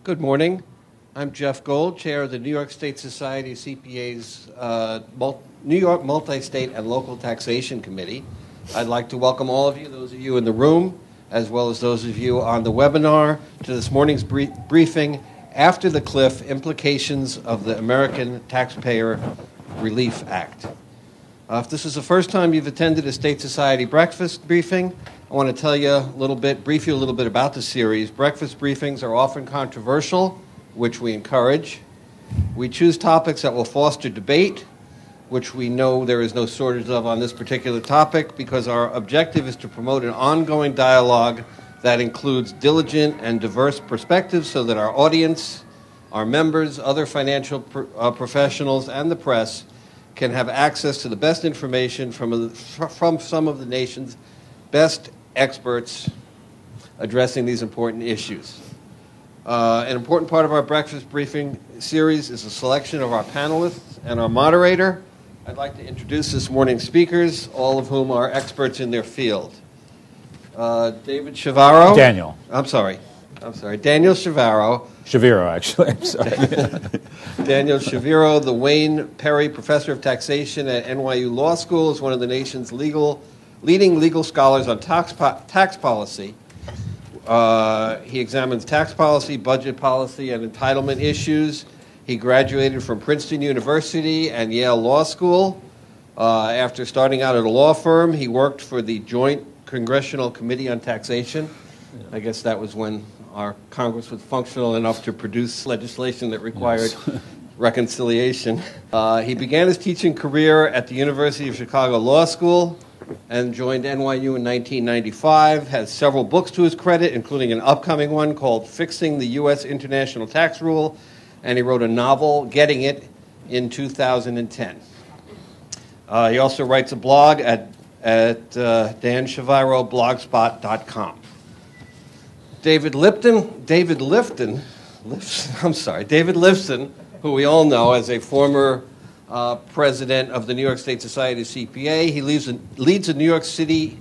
Good morning. I'm Jeff Gold, Chair of the New York State Society of CPAs New York Multi-State and Local Taxation Committee. I'd like to welcome all of you, those of you in the room, as well as those of you on the webinar, to this morning's briefing, After the Cliff, Implications of the American Taxpayer Relief Act. If this is the first time you've attended a State Society breakfast briefing, I want to tell you a little bit, brief you a little bit about the series. Breakfast briefings are often controversial, which we encourage. We choose topics that will foster debate, which we know there is no shortage of on this particular topic, because our objective is to promote an ongoing dialogue that includes diligent and diverse perspectives so that our audience, our members, other financial professionals, and the press can have access to the best information from some of the nation's best experts addressing these important issues. An important part of our breakfast briefing series is a selection of our panelists and our moderator. I'd like to introduce this morning's speakers, all of whom are experts in their field. David Shavaro. Daniel. I'm sorry. Daniel Shavaro. Shaviro, actually. I'm sorry. Daniel Shaviro, the Wayne Perry Professor of Taxation at NYU Law School, is one of the nation's leading legal scholars on tax policy. He examines tax policy, budget policy, and entitlement issues. He graduated from Princeton University and Yale Law School. After starting out at a law firm, he worked for the Joint Congressional Committee on Taxation. I guess that was when our Congress was functional enough to produce legislation that required reconciliation. He began his teaching career at the University of Chicago Law School and joined NYU in 1995, has several books to his credit, including an upcoming one called Fixing the U.S. International Tax Rule, and he wrote a novel, Getting It, in 2010. He also writes a blog at danshaviroblogspot.com. David Lifton, who we all know as a former president of the New York State Society of CPA. He leads a New York City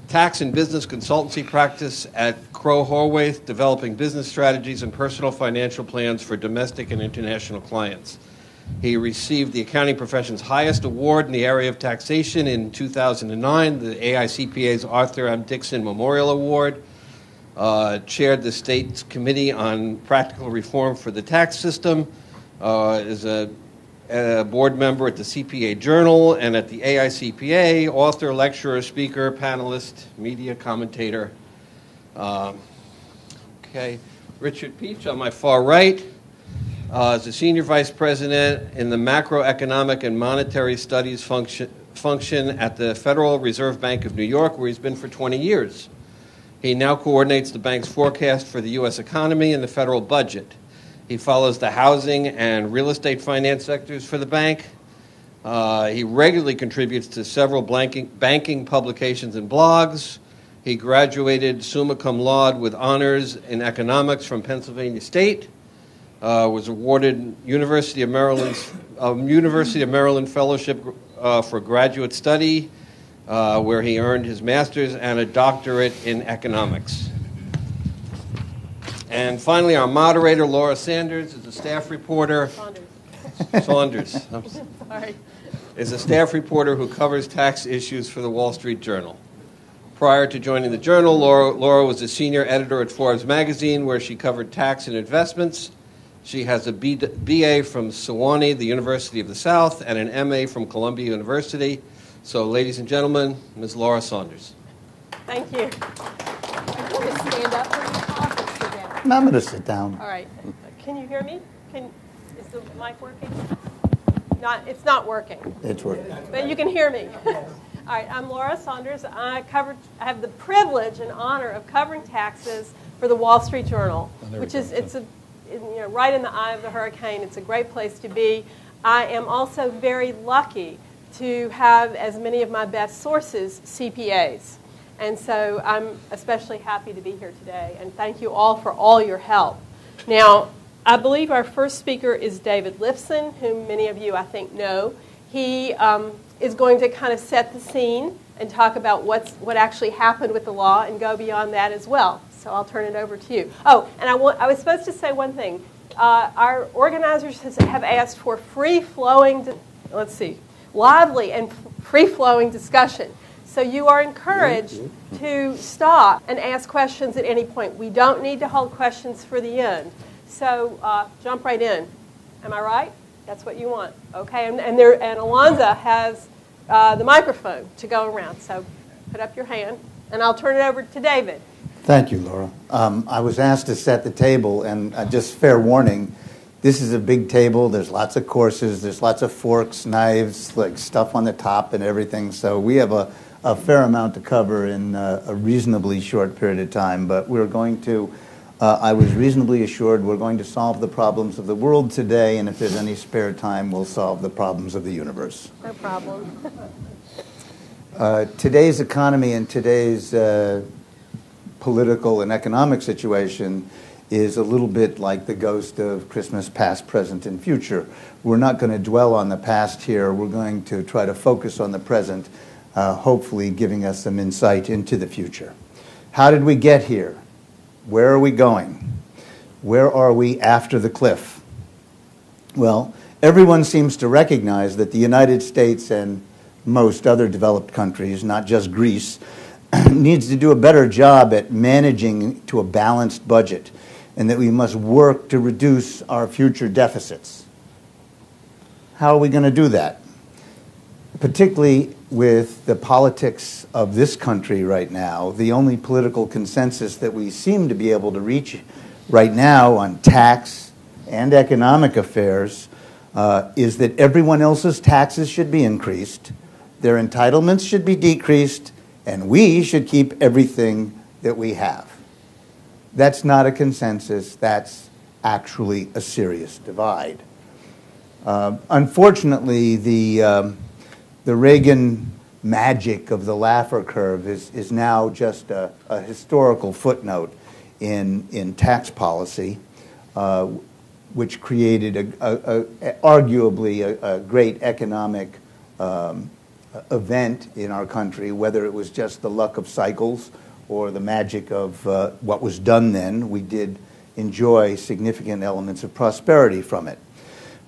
tax and business consultancy practice at Crowe Horwath, developing business strategies and personal financial plans for domestic and international clients. He received the accounting profession's highest award in the area of taxation in 2009, the AICPA's Arthur M. Dixon Memorial Award. Chaired the state's committee on practical reform for the tax system. Is a board member at the CPA Journal and at the AICPA, author, lecturer, speaker, panelist, media commentator. Richard Peach on my far right is a senior vice president in the macroeconomic and monetary studies function at the Federal Reserve Bank of New York, where he's been for 20 years. He now coordinates the bank's forecast for the U.S. economy and the federal budget. He follows the housing and real estate finance sectors for the bank. He regularly contributes to several banking publications and blogs. He graduated summa cum laude with honors in economics from Pennsylvania State. Was awarded University of Maryland Fellowship for Graduate Study, where he earned his master's and a doctorate in economics. And finally, our moderator, Laura Saunders, is a staff reporter. Saunders. Sorry. Is a staff reporter who covers tax issues for the Wall Street Journal. Prior to joining the Journal, Laura was a senior editor at Forbes magazine, where she covered tax and investments. She has a BA from Sewanee, the University of the South, and an MA from Columbia University. So, ladies and gentlemen, Ms. Laura Saunders. Thank you. Are you going to stand up when you talk or sit down? No, I'm going to sit down. All right. Can you hear me? Is the mic working? It's not working. It's working. But you can hear me. All right. I'm Laura Saunders. I have the privilege and honor of covering taxes for the Wall Street Journal, which is right in the eye of the hurricane. It's a great place to be. I am also very lucky to have as many of my best sources CPAs. And so I'm especially happy to be here today. And thank you all for all your help. Now, I believe our first speaker is David Lifton, whom many of you, I think, know. He is going to kind of set the scene and talk about what actually happened with the law and go beyond that as well. So So I'll turn it over to you. Oh, and I was supposed to say one thing. Our organizers have asked for free-flowing, lively and free-flowing discussion. So you are encouraged to stop and ask questions at any point. We don't need to hold questions for the end. So jump right in. Am I right? That's what you want. Okay, and Alonza has the microphone to go around. So put up your hand, and I'll turn it over to David. Thank you, Laura. I was asked to set the table, and just fair warning, this is a big table. There's lots of courses. There's lots of forks, knives, like stuff on the top and everything. So we have a fair amount to cover in a reasonably short period of time. But we're going to, I was reasonably assured we're going to solve the problems of the world today, and if there's any spare time, we'll solve the problems of the universe. No problem. Today's economy and today's political and economic situation is a little bit like the ghost of Christmas past, present, and future. We're not going to dwell on the past here. We're going to try to focus on the present, hopefully giving us some insight into the future. How did we get here? Where are we going? Where are we after the cliff? Well, everyone seems to recognize that the United States and most other developed countries, not just Greece, needs to do a better job at managing to a balanced budget, and that we must work to reduce our future deficits. How are we going to do that? Particularly with the politics of this country right now, the only political consensus that we seem to be able to reach right now on tax and economic affairs is that everyone else's taxes should be increased, their entitlements should be decreased, and we should keep everything that we have. That's not a consensus. That's actually a serious divide. Unfortunately, the Reagan magic of the Laffer curve is now just a historical footnote in tax policy, which created arguably a great economic event in our country, whether it was just the luck of cycles or the magic of what was done then. We did enjoy significant elements of prosperity from it.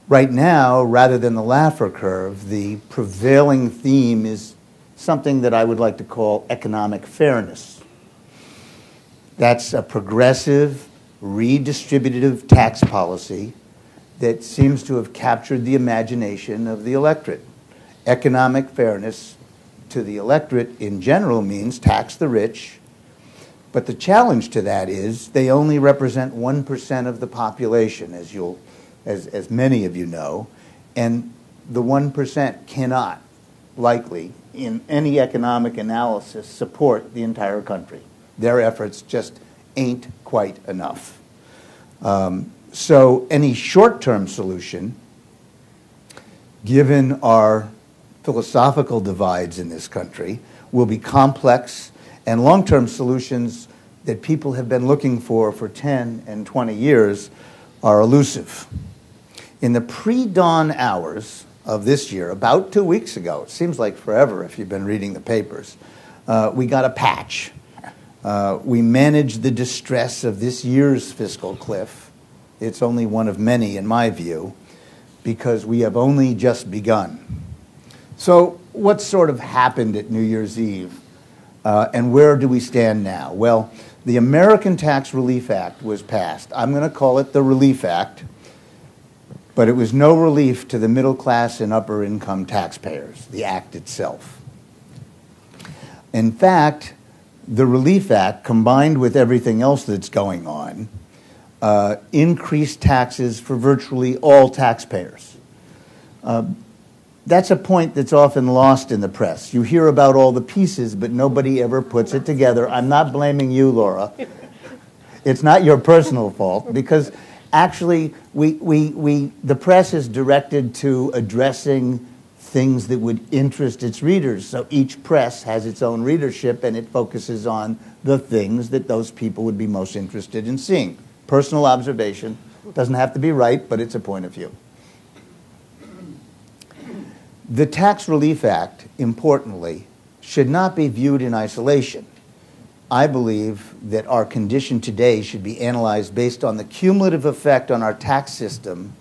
Right now, rather than the Laffer curve, the prevailing theme is something that I would like to call economic fairness. That's a progressive, redistributive tax policy that seems to have captured the imagination of the electorate. Economic fairness to the electorate in general means tax the rich, but the challenge to that is they only represent 1% of the population, as many of you know, and the 1% cannot likely, in any economic analysis, support the entire country. Their efforts just ain't quite enough. So any short-term solution, given our philosophical divides in this country, will be complex, and long-term solutions that people have been looking for 10 and 20 years are elusive. In the pre-dawn hours of this year, about 2 weeks ago, it seems like forever if you've been reading the papers, we got a patch. We managed the distress of this year's fiscal cliff. It's only one of many, in my view, because we have only just begun. So what sort of happened at New Year's Eve, and where do we stand now? Well, the American Tax Relief Act was passed. I'm going to call it the Relief Act, but it was no relief to the middle class and upper income taxpayers, the act itself. In fact, the Relief Act, combined with everything else that's going on, increased taxes for virtually all taxpayers. That's a point that's often lost in the press. You hear about all the pieces, but nobody ever puts it together. I'm not blaming you, Laura. It's not your personal fault, because actually the press is directed to addressing things that would interest its readers. So each press has its own readership, and it focuses on the things that those people would be most interested in seeing. Personal observation. Doesn't have to be right, but it's a point of view. The Tax Relief Act, importantly, should not be viewed in isolation. I believe that our condition today should be analyzed based on the cumulative effect on our tax system,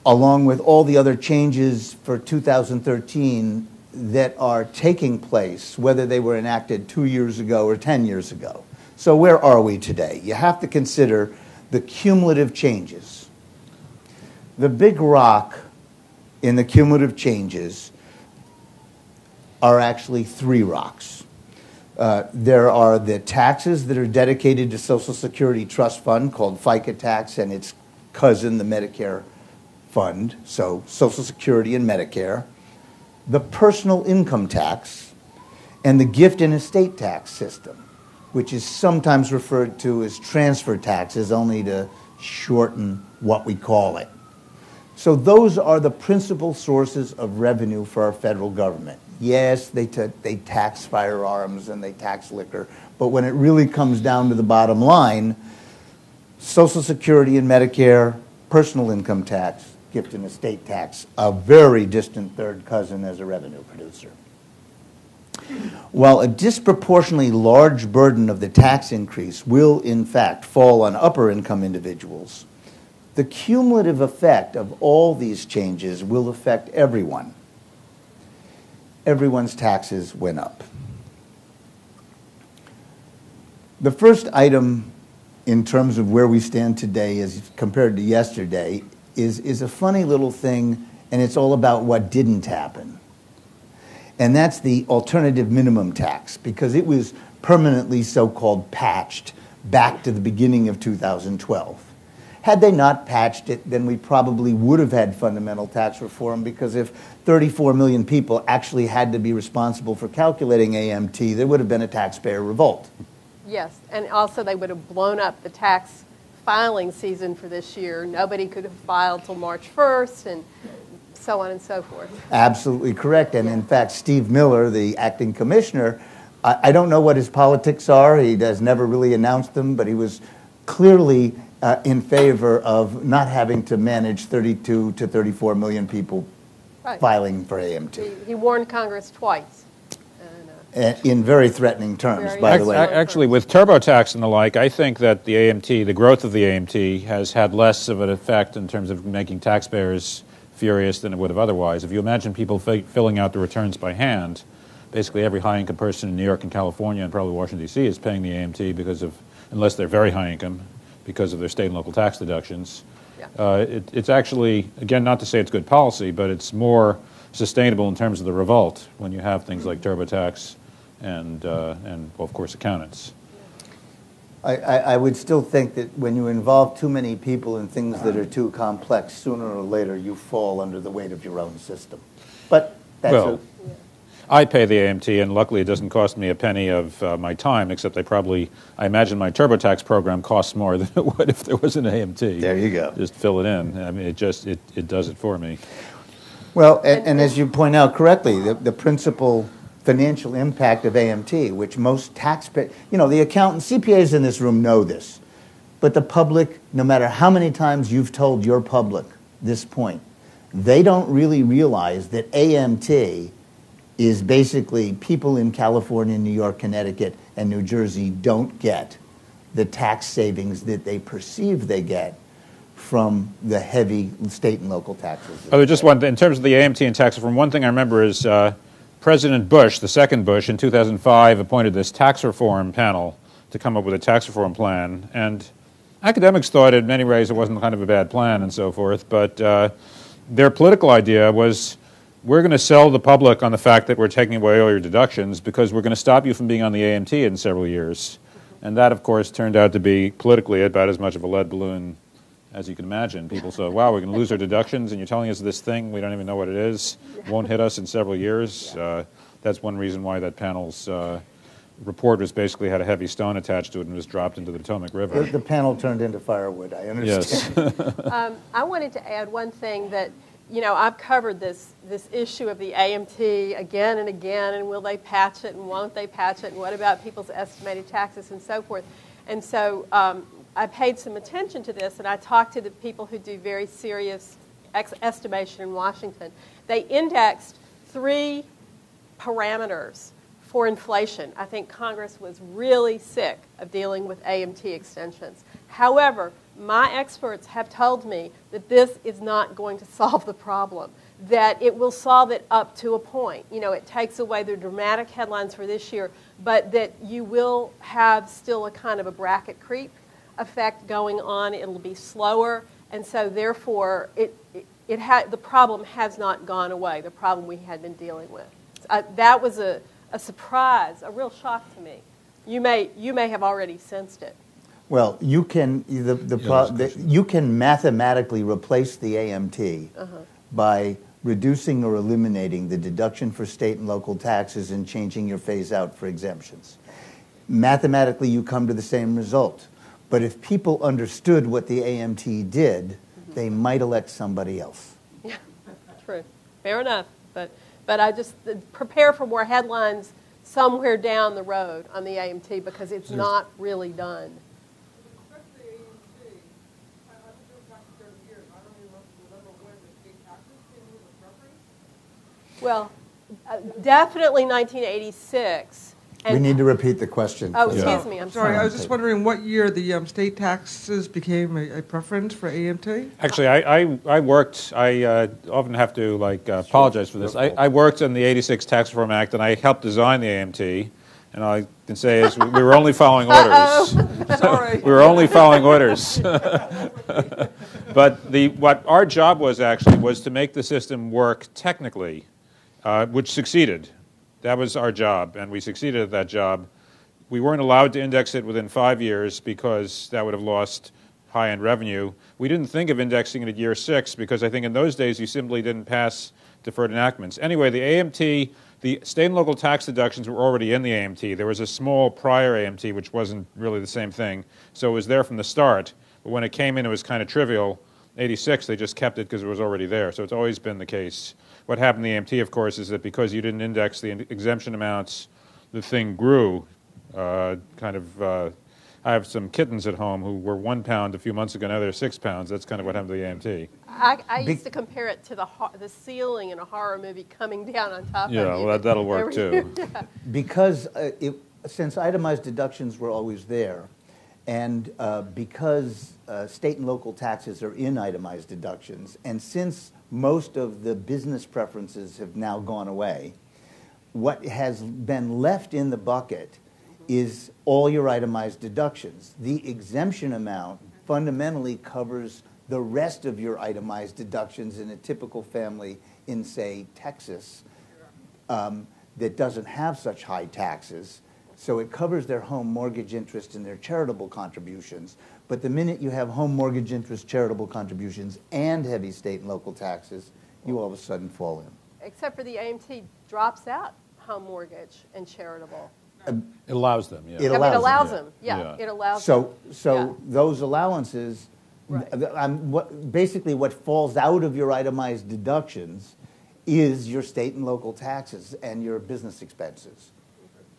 along with all the other changes for 2013 that are taking place, whether they were enacted 2 years ago or 10 years ago. So where are we today? You have to consider the cumulative changes. The big rock in the cumulative changes are actually 3 rocks. There are the taxes that are dedicated to Social Security Trust Fund called FICA tax and its cousin, the Medicare fund, so Social Security and Medicare, the personal income tax, and the gift and estate tax system, which is sometimes referred to as transfer taxes, only to shorten what we call it. So those are the principal sources of revenue for our federal government. Yes, they tax firearms and they tax liquor, but when it really comes down to the bottom line, Social Security and Medicare, personal income tax, gift and estate tax, a very distant third cousin as a revenue producer. While a disproportionately large burden of the tax increase will, in fact, fall on upper income individuals, the cumulative effect of all these changes will affect everyone. Everyone's taxes went up. The first item in terms of where we stand today as compared to yesterday is a funny little thing, and it's all about what didn't happen. And that's the alternative minimum tax, because it was permanently so-called patched back to the beginning of 2012. Had they not patched it, then we probably would have had fundamental tax reform, because if 34 million people actually had to be responsible for calculating AMT, there would have been a taxpayer revolt. Yes, and also they would have blown up the tax filing season for this year. Nobody could have filed till March 1st, and so on and so forth. Absolutely correct. And in fact, Steve Miller, the acting commissioner, I don't know what his politics are. He has never really announced them, but he was clearly in favor of not having to manage 32 to 34 million people filing for AMT. He warned Congress twice. In very threatening terms, by the way. Actually, with TurboTax and the like, I think that the AMT, the growth of the AMT, has had less of an effect in terms of making taxpayers furious than it would have otherwise. If you imagine people filling out the returns by hand, basically every high-income person in New York and California and probably Washington, D.C. is paying the AMT because of, unless they're very high income, because of their state and local tax deductions. Yeah. It's actually, again, not to say it's good policy, but it's more sustainable in terms of the revolt when you have things like TurboTax and well, of course, accountants. I would still think that when you involve too many people in things that are too complex, sooner or later you fall under the weight of your own system. But that's I pay the AMT, and luckily it doesn't cost me a penny of my time, except I imagine my TurboTax program costs more than it would if there was an AMT. There you go. Just fill it in. I mean, it does it for me. Well, and as you point out correctly, the principal financial impact of AMT, which most taxpayers, the accountants, CPAs in this room know this, but the public, no matter how many times you've told your public this point, they don't really realize that AMT is basically people in California, New York, Connecticut, and New Jersey don't get the tax savings that they perceive they get from the heavy state and local taxes. Just one thing, in terms of the AMT and tax reform, one thing I remember is President Bush, the second Bush, in 2005 appointed this tax reform panel to come up with a tax reform plan. And academics thought in many ways it wasn't kind of a bad plan and so forth, but their political idea was, we're going to sell the public on the fact that we're taking away all your deductions because we're going to stop you from being on the AMT in several years. And that, of course, turned out to be politically about as much of a lead balloon as you can imagine. People said, wow, we're going to lose our deductions, and you're telling us this thing, we don't even know what it is, won't hit us in several years. That's one reason why that panel's report was basically had a heavy stone attached to it and was dropped into the Potomac River. The panel turned into firewood, I understand. Yes. I wanted to add one thing that, I've covered this issue of the AMT again and again, and will they patch it and won't they patch it, and what about people's estimated taxes and so forth. And so I paid some attention to this, and I talked to the people who do very serious estimation in Washington. They indexed 3 parameters for inflation. I think Congress was really sick of dealing with AMT extensions. However, my experts have told me that this is not going to solve the problem, that it will solve it up to a point. You know, it takes away the dramatic headlines for this year, but that you will have still a kind of a bracket creep effect going on. It'll be slower, and so therefore the problem has not gone away, the problem we had been dealing with. That was a surprise, a real shock to me. You may have already sensed it. Well, you can you can mathematically replace the AMT by reducing or eliminating the deduction for state and local taxes and changing your phase-out for exemptions. Mathematically, you come to the same result. But if people understood what the AMT did, they might elect somebody else. Yeah, true. Fair enough. But I just prepare for more headlines somewhere down the road on the AMT because it's not really done. Well, definitely 1986. We need to repeat the question. Oh, excuse me. I'm sorry. I was just wondering what year the state taxes became a preference for AMT? Actually, I worked. I often have to apologize for this. I worked in the '86 Tax Reform Act, and I helped design the AMT. And all I can say is we were only following orders. Sorry. We were only following orders. But what our job was actually was to make the system work technically, which succeeded. That was our job, and we succeeded at that job. We weren't allowed to index it within 5 years because that would have lost high-end revenue. We didn't think of indexing it at year 6 because I think in those days you simply didn't pass deferred enactments. Anyway, the AMT, the state and local tax deductions were already in the AMT. There was a small prior AMT, which wasn't really the same thing, so it was there from the start. But when it came in, it was kind of trivial. 86, they just kept it because it was already there, so it's always been the case. What happened in the AMT, of course, is that because you didn't index the exemption amounts, the thing grew. I have some kittens at home who were 1 pound a few months ago. Now they're 6 pounds. That's kind of what happened to the AMT. I used to compare it to the ceiling in a horror movie coming down on top of you. Yeah, well, that'll work too. Yeah. Because since itemized deductions were always there, and because state and local taxes are in itemized deductions, and since most of the business preferences have now gone away, what has been left in the bucket is all your itemized deductions. The exemption amount fundamentally covers the rest of your itemized deductions in a typical family in, say, Texas that doesn't have such high taxes. So it covers their home mortgage interest and their charitable contributions. But the minute you have home mortgage interest, charitable contributions, and heavy state and local taxes, you all of a sudden fall in. Except for the AMT drops out home mortgage and charitable. It allows them, yeah. It allows them. Yeah, it allows them. So yeah. those allowances, right. Basically what falls out of your itemized deductions is your state and local taxes and your business expenses.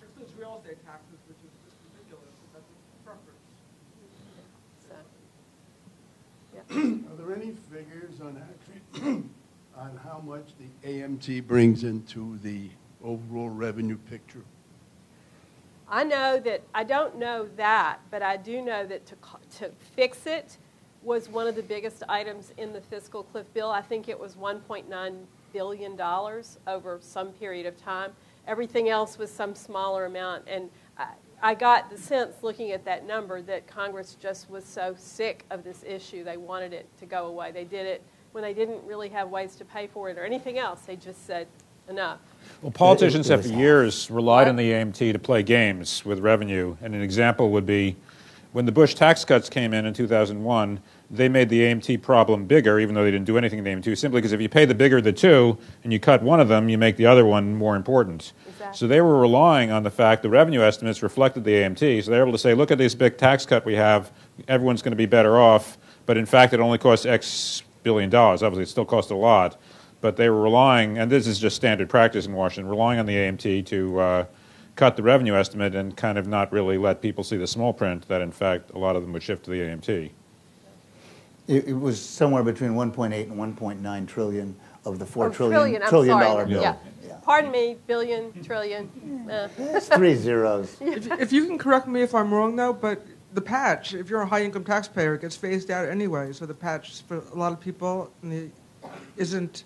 Excludes real estate taxes, which is just ridiculous. That's a preference. So, yeah. Are there any figures on actually on how much the AMT brings into the overall revenue picture? I know that, I don't know that, but I do know that to fix it was one of the biggest items in the fiscal cliff bill. I think it was $1.9 billion over some period of time. Everything else was some smaller amount. And I got the sense, looking at that number, that Congress just was so sick of this issue. They wanted it to go away. They did it when they didn't really have ways to pay for it or anything else. They just said, enough. Well, politicians have for years relied on the AMT to play games with revenue. And an example would be when the Bush tax cuts came in 2001, they made the AMT problem bigger, even though they didn't do anything in the AMT, simply because if you pay the bigger of the two and you cut one of them, you make the other one more important. Exactly. So they were relying on the fact the revenue estimates reflected the AMT. So they were able to say, look at this big tax cut we have, everyone's going to be better off, but in fact it only costs X billion dollars. Obviously it still cost a lot, but they were relying, and this is just standard practice in Washington, relying on the AMT to cut the revenue estimate and kind of not really let people see the small print that in fact a lot of them would shift to the AMT. It was somewhere between 1.8 and 1.9 trillion of the $4 trillion, I'm trillion sorry. dollar bill. Yeah. Pardon me, billion, trillion. It's 3 zeros. If you can correct me if I'm wrong, though, but the patch, if you're a high-income taxpayer, it gets phased out anyway. So the patch for a lot of people isn't,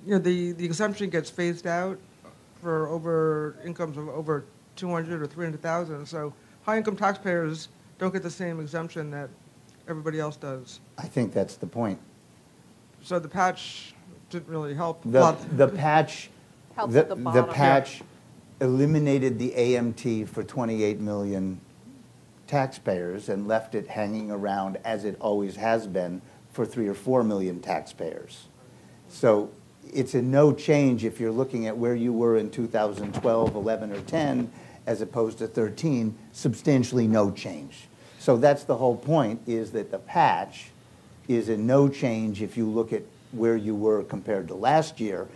the exemption gets phased out for over incomes of over 200 or 300,000. So high-income taxpayers don't get the same exemption that everybody else does. I think that's the point. So the patch didn't really help. The patch, Helps at the bottom. patch eliminated the AMT for 28 million taxpayers and left it hanging around as it always has been for 3 or 4 million taxpayers. So it's a no change if you're looking at where you were in 2012, 11, or 10, as opposed to 13, substantially no change. So that's the whole point, is that the patch is a no change if you look at where you were compared to last year.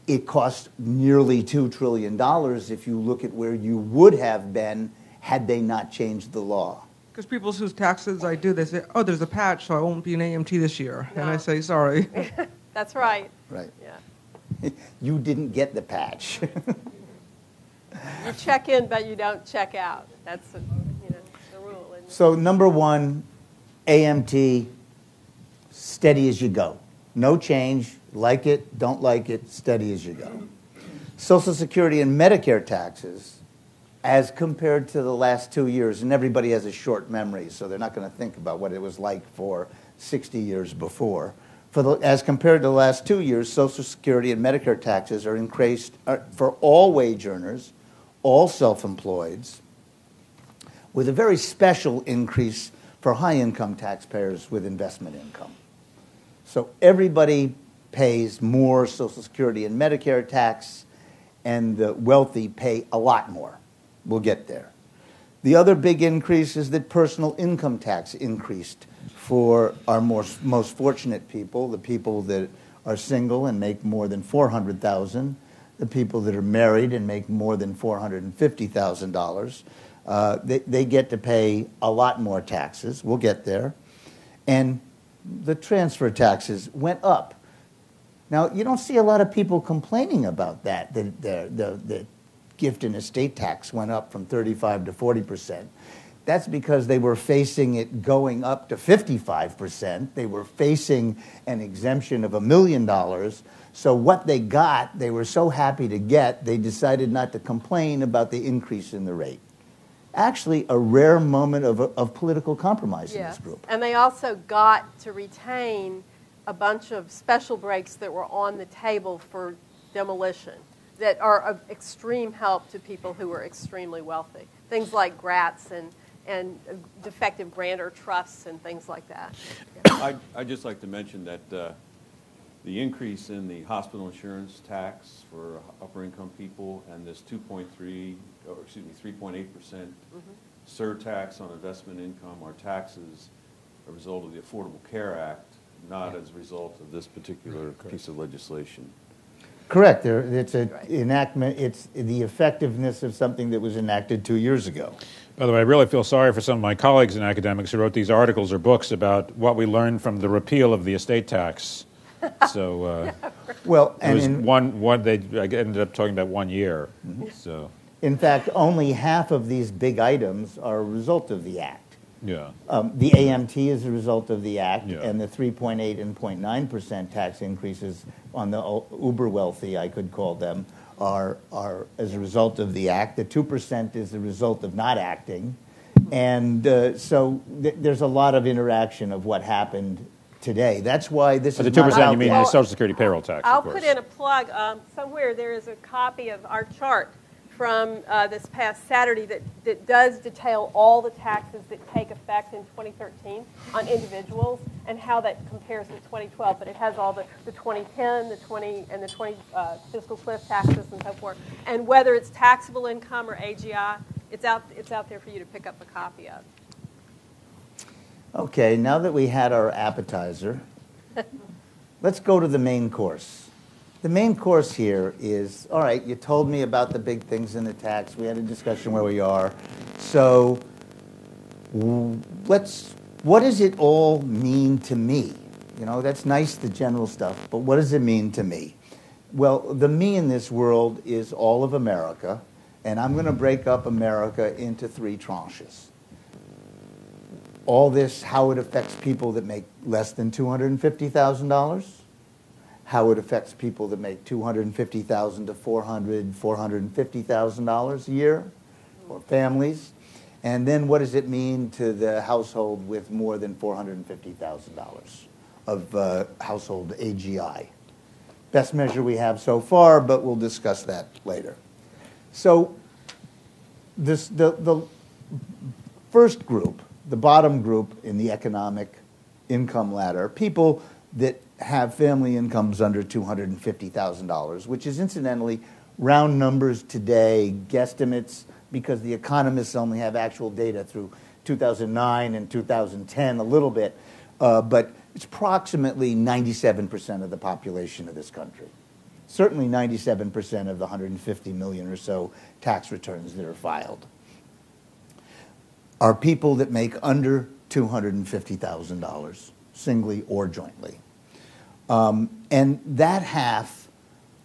It costs nearly $2 trillion if you look at where you would have been had they not changed the law. Because people whose taxes I do, they say, oh, there's a patch, so I won't be an AMT this year. No. And I say, sorry. That's right. Right. Yeah. You didn't get the patch. You check in, but you don't check out. That's the rule. Isn't it? So number one, AMT, steady as you go. No change, like it, don't like it, steady as you go. Social Security and Medicare taxes, as compared to the last 2 years, and everybody has a short memory, so they're not going to think about what it was like for 60 years before. As compared to the last 2 years, Social Security and Medicare taxes are increased for all wage earners, all self-employeds, with a very special increase for high-income taxpayers with investment income. So everybody pays more Social Security and Medicare tax, and the wealthy pay a lot more. We'll get there. The other big increase is that personal income tax increased for our most fortunate people, the people that are single and make more than $400,000, the people that are married and make more than $450,000. They get to pay a lot more taxes. We'll get there. And the transfer taxes went up. Now, you don't see a lot of people complaining about that. The gift and estate tax went up from 35 to 40%. That's because they were facing it going up to 55%. They were facing an exemption of $1 million. So what they got, they were so happy to get, they decided not to complain about the increase in the rate. Actually, a rare moment of political compromise in this group. And they also got to retain a bunch of special breaks that were on the table for demolition that are of extreme help to people who are extremely wealthy. Things like GRATs and defective grantor trusts and things like that. I'd just like to mention that the increase in the hospital insurance tax for upper income people and this 3.8% surtax on investment income are taxes a result of the Affordable Care Act, not as a result of this particular piece of legislation. Correct. It's an enactment. It's the effectiveness of something that was enacted 2 years ago. By the way, I really feel sorry for some of my colleagues in academics who wrote these articles or books about what we learned from the repeal of the estate tax. So, well, and it was they ended up talking about 1 year. Mm-hmm. So, in fact, only half of these big items are a result of the act. Yeah. The AMT is a result of the act, yeah. And the 3.8 and 0.9% tax increases on the uber wealthy, I could call them, are as a result of the act. The 2% is the result of not acting. And so there's a lot of interaction of what happened today. That's why this is the 2% not you mean the Social Security payroll tax, I'll of course. put in a plug. Somewhere there is a copy of our chart from this past Saturday that does detail all the taxes that take effect in 2013 on individuals and how that compares with 2012. But it has all the 2010, the 20, and the 20 fiscal cliff taxes and so forth. And whether it's taxable income or AGI, it's out there for you to pick up a copy of. Okay, now that we had our appetizer, let's go to the main course. The main course here is, all right, you told me about the big things in the tax. We had a discussion where we are. So what does it all mean to me? That's nice, the general stuff, but what does it mean to me? Well, the me in this world is all of America, and I'm going to break up America into 3 tranches. All this, how it affects people that make less than $250,000, how it affects people that make $250,000 to $450,000 a year, or families, and then what does it mean to the household with more than $450,000 of household AGI. Best measure we have so far, but we'll discuss that later. So the first group, the bottom group in the economic income ladder, people that have family incomes under $250,000, which is incidentally round numbers today, guesstimates, because the economists only have actual data through 2009 and 2010 a little bit, but it's approximately 97% of the population of this country. Certainly 97% of the 150 million or so tax returns that are filed are people that make under $250,000, singly or jointly. And that half,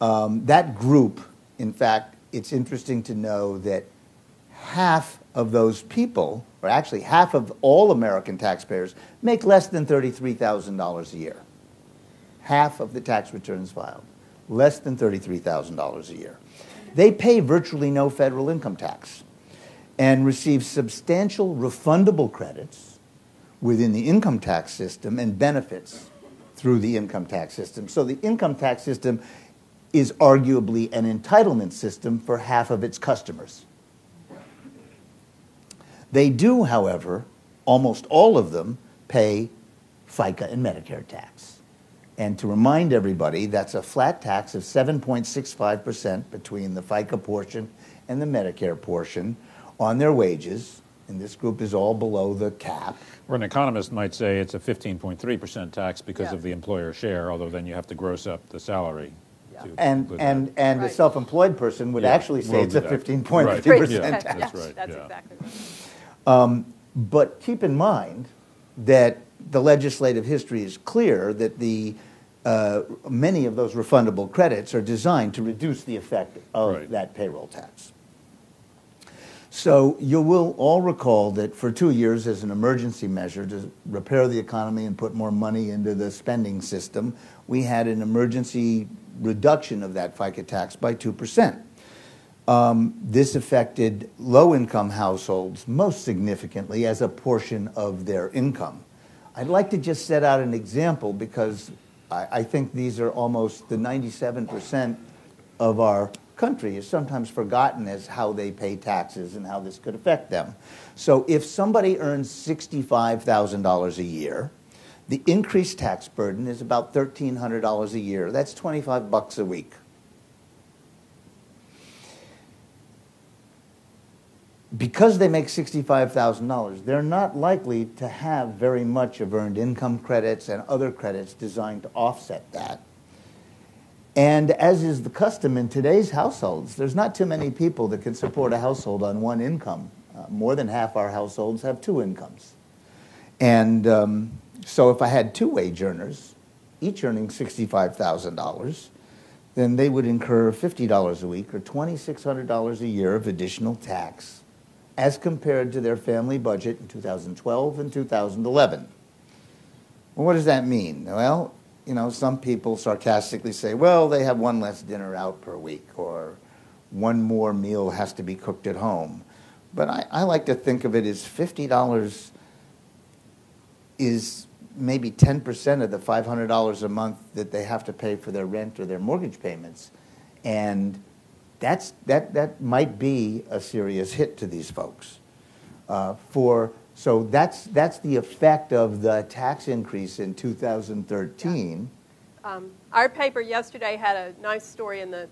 that group, in fact, it's interesting to know that half of those people, or actually half of all American taxpayers, make less than $33,000 a year. Half of the tax returns filed, less than $33,000 a year. They pay virtually no federal income tax and receive substantial refundable credits within the income tax system and benefits through the income tax system. So the income tax system is arguably an entitlement system for half of its customers. They do, however, almost all of them pay FICA and Medicare tax. And to remind everybody, that's a flat tax of 7.65% between the FICA portion and the Medicare portion on their wages, and this group is all below the cap. Or an economist might say it's a 15.3% tax because of the employer share, although then you have to gross up the salary. And Right. a self-employed person would actually say it's a 15.3% tax. That's right. That's yeah. exactly right. But keep in mind that the legislative history is clear that many of those refundable credits are designed to reduce the effect of that payroll tax. So you will all recall that for 2 years, as an emergency measure to repair the economy and put more money into the spending system, we had an emergency reduction of that FICA tax by 2%. This affected low-income households most significantly as a portion of their income. I'd like to just set out an example because I think these are almost the 97% of our country is sometimes forgotten as how they pay taxes and how this could affect them. So if somebody earns $65,000 a year, the increased tax burden is about $1,300 a year. That's $25 a week. Because they make $65,000, they're not likely to have very much of earned income credits and other credits designed to offset that. And as is the custom in today's households, there's not too many people that can support a household on one income. More than half our households have 2 incomes. And so if I had 2 wage earners, each earning $65,000, then they would incur $50 a week or $2,600 a year of additional tax as compared to their family budget in 2012 and 2011. Well, what does that mean? Well, some people sarcastically say, well, they have 1 less dinner out per week, or 1 more meal has to be cooked at home. But I like to think of it as $50 is maybe 10% of the $500 a month that they have to pay for their rent or their mortgage payments. And that might be a serious hit to these folks. So that's the effect of the tax increase in 2013. Our paper yesterday had a nice story in the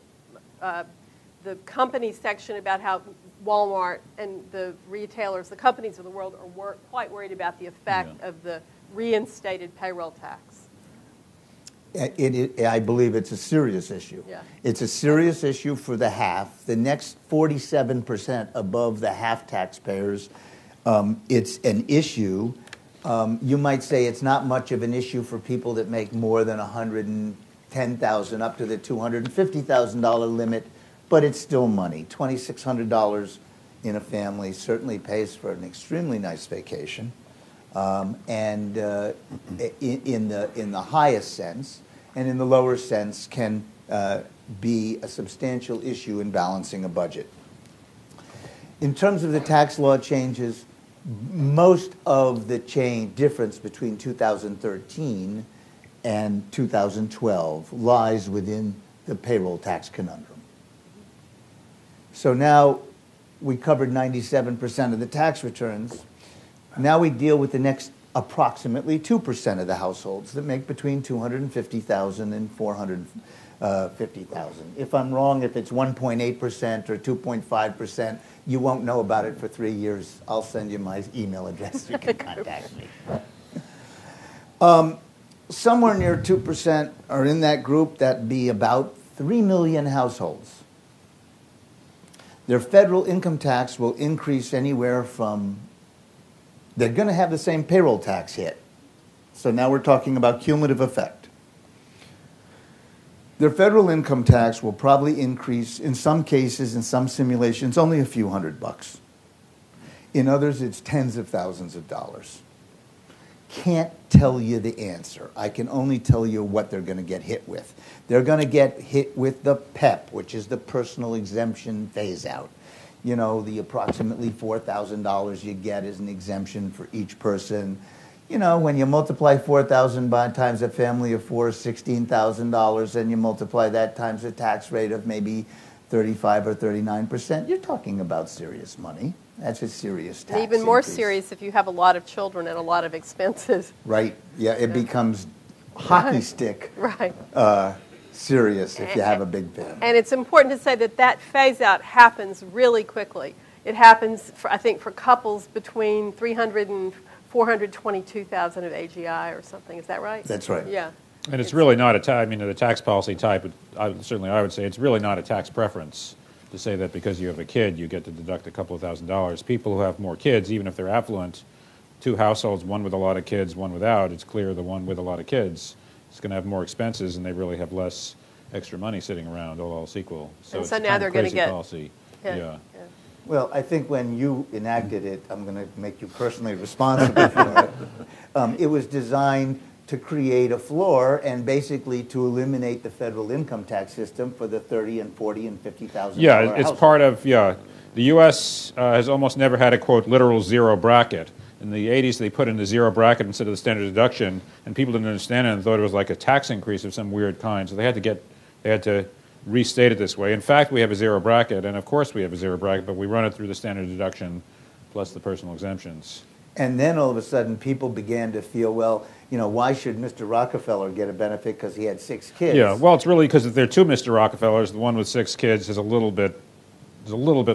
company section about how Walmart and the retailers, the companies of the world, are quite worried about the effect of the reinstated payroll tax. I believe it's a serious issue. Yeah. It's a serious issue for the half. The next 47% above the half taxpayers, it's an issue You might say it's not much of an issue for people that make more than $110,000 up to the $250,000 limit, but it's still money. $2,600 in a family certainly pays for an extremely nice vacation, and in the highest sense, and in the lower sense can be a substantial issue in balancing a budget. In terms of the tax law changes, most of the difference between 2013 and 2012 lies within the payroll tax conundrum. So now we covered 97% of the tax returns. Now we deal with the next approximately 2% of the households that make between $250,000 and $450,000. If I'm wrong, if it's 1.8% or 2.5%, you won't know about it for 3 years. I'll send you my email address. You can contact me. Somewhere near 2% are in that group. That'd be about 3 million households. Their federal income tax will increase anywhere from, they're going to have the same payroll tax hit. So now we're talking about cumulative effect. Their federal income tax will probably increase, in some cases, in some simulations, only a few $100. In others, it's tens of thousands of dollars. Can't tell you the answer. I can only tell you what they're going to get hit with. They're going to get hit with the PEP, which is the personal exemption phase-out. You know, the approximately $4,000 you get as an exemption for each person. You know, when you multiply 4,000 times a family of four, $16,000, and you multiply that times a tax rate of maybe 35 or 39%, you're talking about serious money. That's a serious tax and even more increase. serious if you have a lot of children and a lot of expenses. Right. Yeah, it becomes hockey stick Right. Serious if you have a big family. And it's important to say that that phase-out happens really quickly. It happens, I think, for couples between 300 and 422,000 of AGI or something. Is that right? That's right. Yeah. And it's really not a tax. I mean, the tax policy type. Certainly, I would say it's really not a tax preference to say that because you have a kid, you get to deduct a couple of $1,000s. People who have more kids, even if they're affluent, two households, one with a lot of kids, one without. It's clear the one with a lot of kids is going to have more expenses, and they really have less extra money sitting around, all else equal. So, and so it's now kind they're of going to get policy. hit. Yeah. Well, I think when you enacted it, I'm going to make you personally responsible for it. It was designed to create a floor and basically to eliminate the federal income tax system for the $30,000 and $40,000 and $50,000. Yeah, it's part of, the U.S. Has almost never had a, quote, literal zero bracket. In the 80s, they put in the zero bracket instead of the standard deduction, and people didn't understand it and thought it was like a tax increase of some weird kind. So they had to restate it this way. In fact, we have a zero bracket, and of course we have a zero bracket, but we run it through the standard deduction plus the personal exemptions. And then all of a sudden, people began to feel, well, you know, why should Mr. Rockefeller get a benefit because he had 6 kids? Yeah, well, it's really because if there are two Mr. Rockefellers, the one with 6 kids is a little bit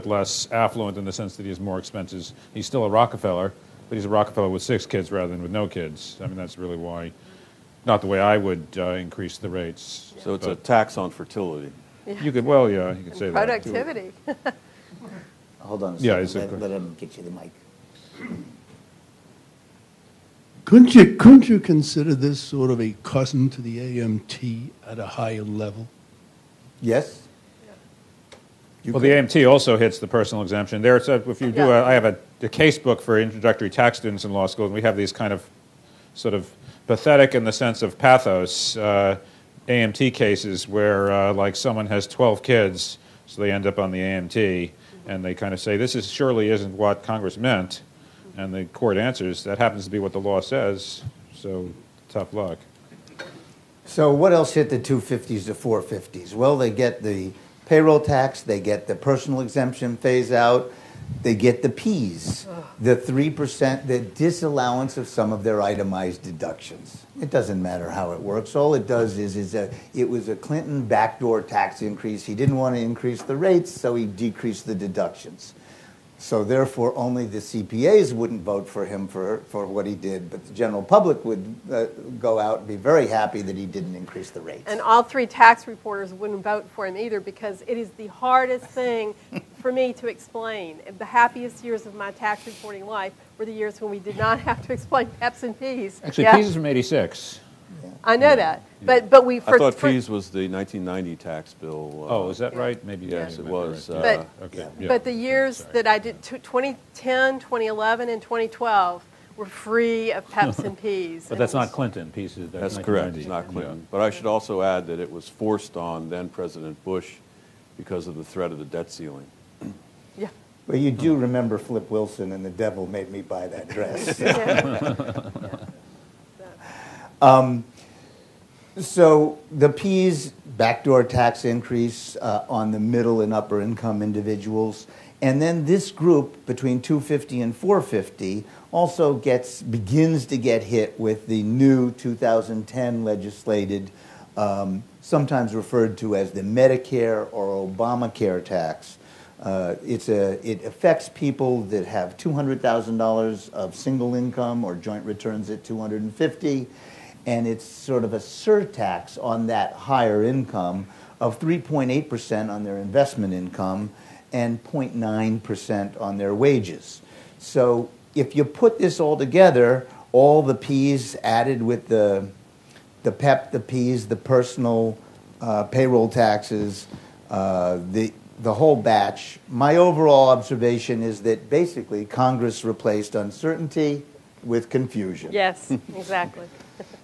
less affluent in the sense that he has more expenses. He's still a Rockefeller, but he's a Rockefeller with 6 kids rather than with no kids. I mean, that's really why, not the way I would increase the rates. So it's a tax on fertility. You could, well, yeah, you could say that. Productivity. Hold on a Yeah, second. Let him get you the mic. Couldn't you consider this sort of a cousin to the AMT at a higher level? Yes? Well, the AMT also hits the personal exemption. There, if you do, I have a case book for introductory tax students in law school, and we have these kind of sort of pathetic in the sense of pathos AMT cases where like someone has 12 kids, so they end up on the AMT, and they kind of say, this surely isn't what Congress meant, and the court answers, that happens to be what the law says, so tough luck. So what else hit the 250s to 450s? Well, they get the payroll tax, they get the personal exemption phase out, they get the Ps, the 3%, the disallowance of some of their itemized deductions. It doesn't matter how it works. All it does is it was a Clinton backdoor tax increase. He didn't want to increase the rates, so he decreased the deductions. So therefore, only the CPAs wouldn't vote for him for what he did, but the general public would go out and be very happy that he didn't increase the rates. And all 3 tax reporters wouldn't vote for him either, because it is the hardest thing for me to explain. The happiest years of my tax reporting life were the years when we did not have to explain PEPs and Ps. Actually, Ps is from 86. I know that, but we. I thought Ps was the 1990 tax bill. Oh, is that right? Maybe. Yes, it was. Right. Okay. But the years that I did, 2010, 2011, and 2012, were free of PEPs and Ps. But that's not Clinton. Ps is That's correct. It's not Clinton. But I should also add that it was forced on then President Bush because of the threat of the debt ceiling. Yeah. Well, you do remember Flip Wilson and the devil made me buy that dress. So the P's backdoor tax increase on the middle and upper income individuals, and then this group between 250 and 450 also begins to get hit with the new 2010 legislated, sometimes referred to as the Medicare or Obamacare tax. It affects people that have $200,000 of single income or joint returns at 250. And it's sort of a surtax on that higher income of 3.8% on their investment income and 0.9% on their wages. So if you put this all together, all the P's added with the PEP, the P's, the personal payroll taxes, the whole batch, my overall observation is that basically Congress replaced uncertainty with confusion. Yes, exactly.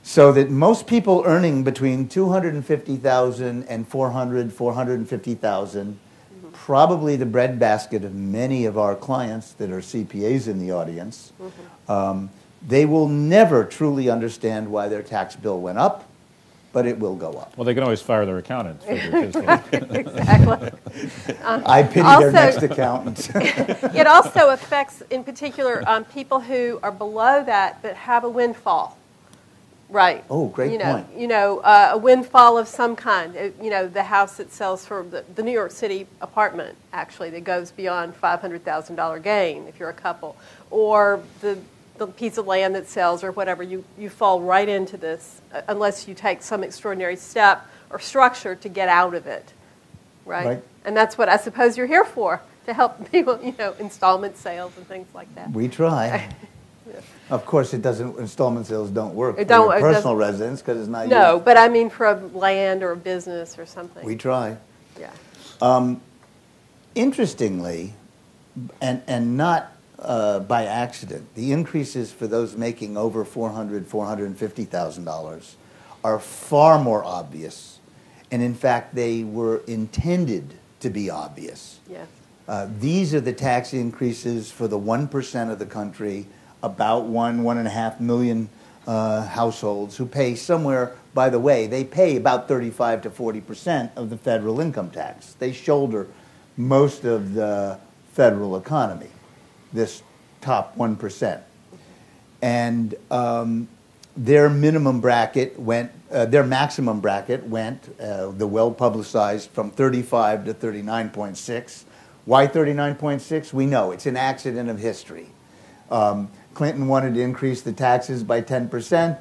So that most people earning between $250,000 and $450,000, probably the breadbasket of many of our clients that are CPAs in the audience, they will never truly understand why their tax bill went up, but it will go up. Well, they can always fire their accountant. Exactly. I pity their next accountant. It also affects, in particular, people who are below that but have a windfall. Right. Oh, great point. A windfall of some kind. The house that sells for the New York City apartment, actually, that goes beyond $500,000 gain if you're a couple, or the piece of land that sells or whatever. You fall right into this unless you take some extraordinary step or structure to get out of it. Right. And that's what I suppose you're here for, to help people, installment sales and things like that. We try. Of course, installment sales don't work for personal residence because it's not used. But I mean for a land or a business or something. We try. Yeah. Interestingly, and not by accident, the increases for those making over $450,000 are far more obvious. And in fact, they were intended to be obvious. Yes. These are the tax increases for the 1% of the country, about 1.5 million households who pay somewhere, by the way, they pay about 35 to 40% of the federal income tax. They shoulder most of the federal economy, this top 1%. And their maximum bracket went, the well-publicized, from 35 to 39.6. Why 39.6? We know. It's an accident of history. Clinton wanted to increase the taxes by 10%.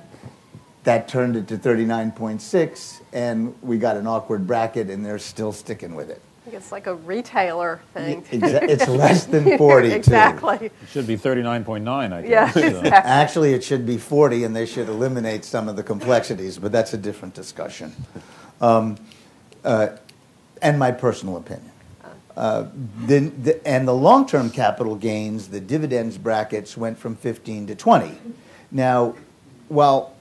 That turned it to 39.6, and we got an awkward bracket, and they're still sticking with it. I think it's like a retailer thing. It's less than 40, exactly. too. It should be 39.9, I guess. Yeah, exactly. Actually, it should be 40, and they should eliminate some of the complexities, but that's a different discussion. And my personal opinion. And the long-term capital gains, the dividends brackets went from 15 to 20. Now, while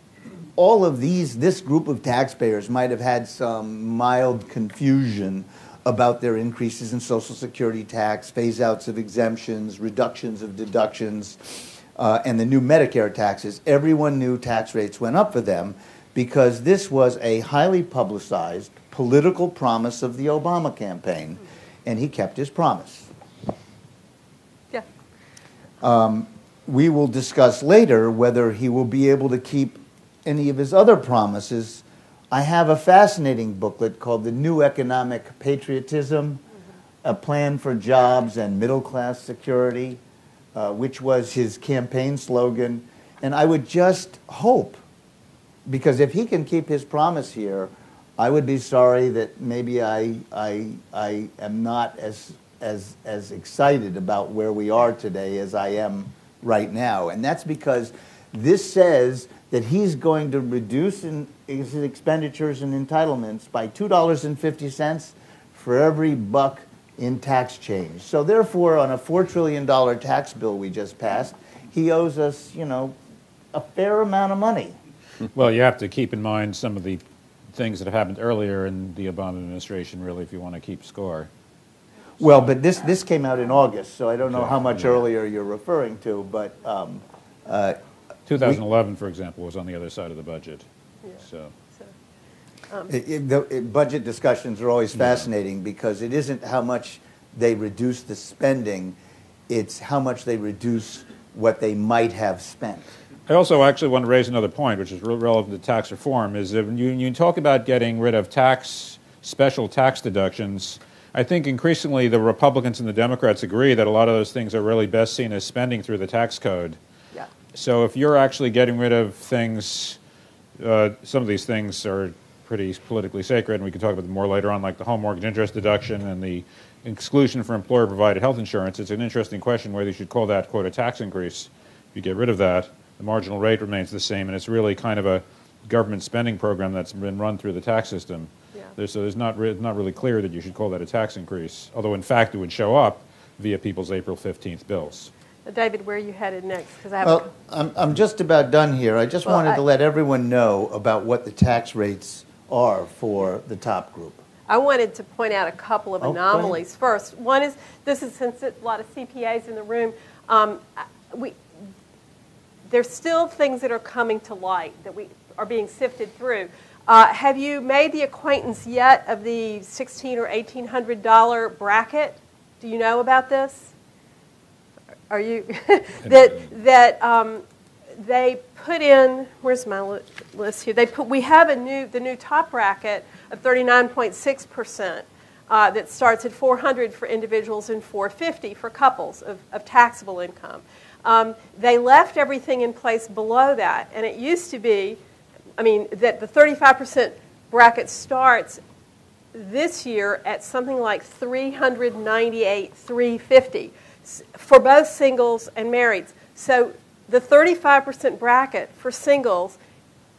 all of this group of taxpayers might have had some mild confusion about their increases in Social Security tax, phase-outs of exemptions, reductions of deductions, and the new Medicare taxes, everyone knew tax rates went up for them because this was a highly publicized political promise of the Obama campaign. And he kept his promise. Yeah. We will discuss later whether he will be able to keep any of his other promises. I have a fascinating booklet called The New Economic Patriotism a plan for jobs and middle-class security, which was his campaign slogan. And I would just hope, because if he can keep his promise here, I would be sorry that maybe I am not as excited about where we are today as I am right now. And that's because this says that he's going to reduce his expenditures and entitlements by $2.50 for every buck in tax change. So therefore, on a $4 trillion tax bill we just passed, he owes us, a fair amount of money. Well, you have to keep in mind some of the things that have happened earlier in the Obama administration, really, if you want to keep score. Well, but this came out in August, so I don't know how much earlier you're referring to, but 2011, for example, was on the other side of the budget. Yeah. So. Budget discussions are always fascinating because it isn't how much they reduce the spending, it's how much they reduce what they might have spent. I also actually want to raise another point, which is relevant to tax reform, is that when you talk about getting rid of special tax deductions, I think increasingly the Republicans and the Democrats agree that a lot of those things are really best seen as spending through the tax code. Yeah. So if you're actually getting rid of things, some of these things are pretty politically sacred, and we can talk about them more later on, like the home mortgage interest deduction and the exclusion for employer-provided health insurance. It's an interesting question whether you should call that, quote, a tax increase. If you get rid of that, the marginal rate remains the same, and it's really kind of a government spending program that's been run through the tax system. Yeah. So it's not really clear that you should call that a tax increase, although in fact it would show up via people's April 15th bills. David, where are you headed next? Well, I'm just about done here. I just wanted to let everyone know about what the tax rates are for the top group. I wanted to point out a couple of anomalies. First, one is, since a lot of CPAs in the room, there's still things that are coming to light that we are being sifted through. Have you made the acquaintance yet of the $1,600 or $1,800 bracket? Do you know about this? Are you they put in? Where's my list here? We have the new top bracket of 39.6% that starts at $400 for individuals and $450 for couples of taxable income. They left everything in place below that, and it used to be, that the 35% bracket starts this year at something like $398,350 for both singles and marrieds. So the 35% bracket for singles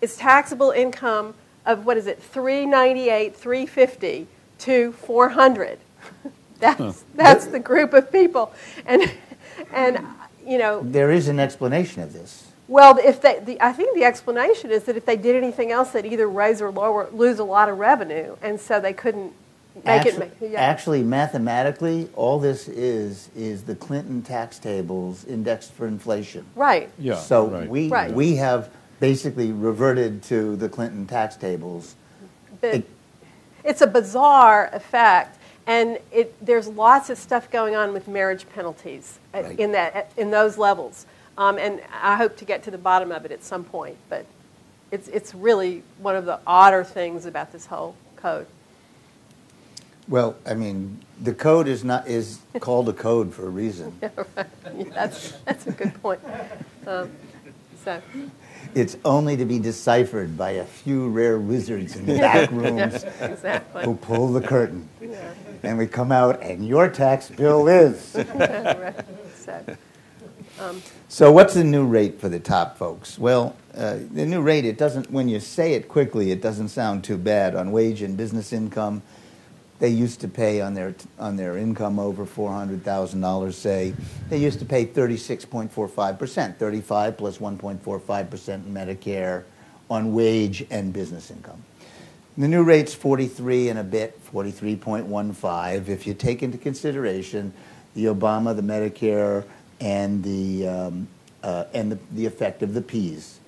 is taxable income of $398,350 to $400. That's the group of people, and there is an explanation of this. Well, I think the explanation is that if they did anything else, they'd either raise or lose a lot of revenue, and so they couldn't make it. Yeah. Actually, mathematically, all this is the Clinton tax tables indexed for inflation. Right. Yeah. So right. we have basically reverted to the Clinton tax tables. But it's a bizarre effect, and there's lots of stuff going on with marriage penalties in those levels. And I hope to get to the bottom of it at some point, but it's really one of the odder things about this whole code. Well, the code is called a code for a reason. Yeah, right. Yeah, that's a good point. It's only to be deciphered by a few rare wizards in the back rooms who pull the curtain. Yeah. And we come out, and your tax bill is. Right. So what's the new rate for the top folks? Well, the new rate, when you say it quickly, it doesn't sound too bad. On wage and business income, they used to pay on their income over $400,000, say, they used to pay 36.45%, 35 plus 1.45% in Medicare on wage and business income. The new rate's 43 and a bit, 43.15, if you take into consideration the Obama, the Medicare, and the effect of the Ps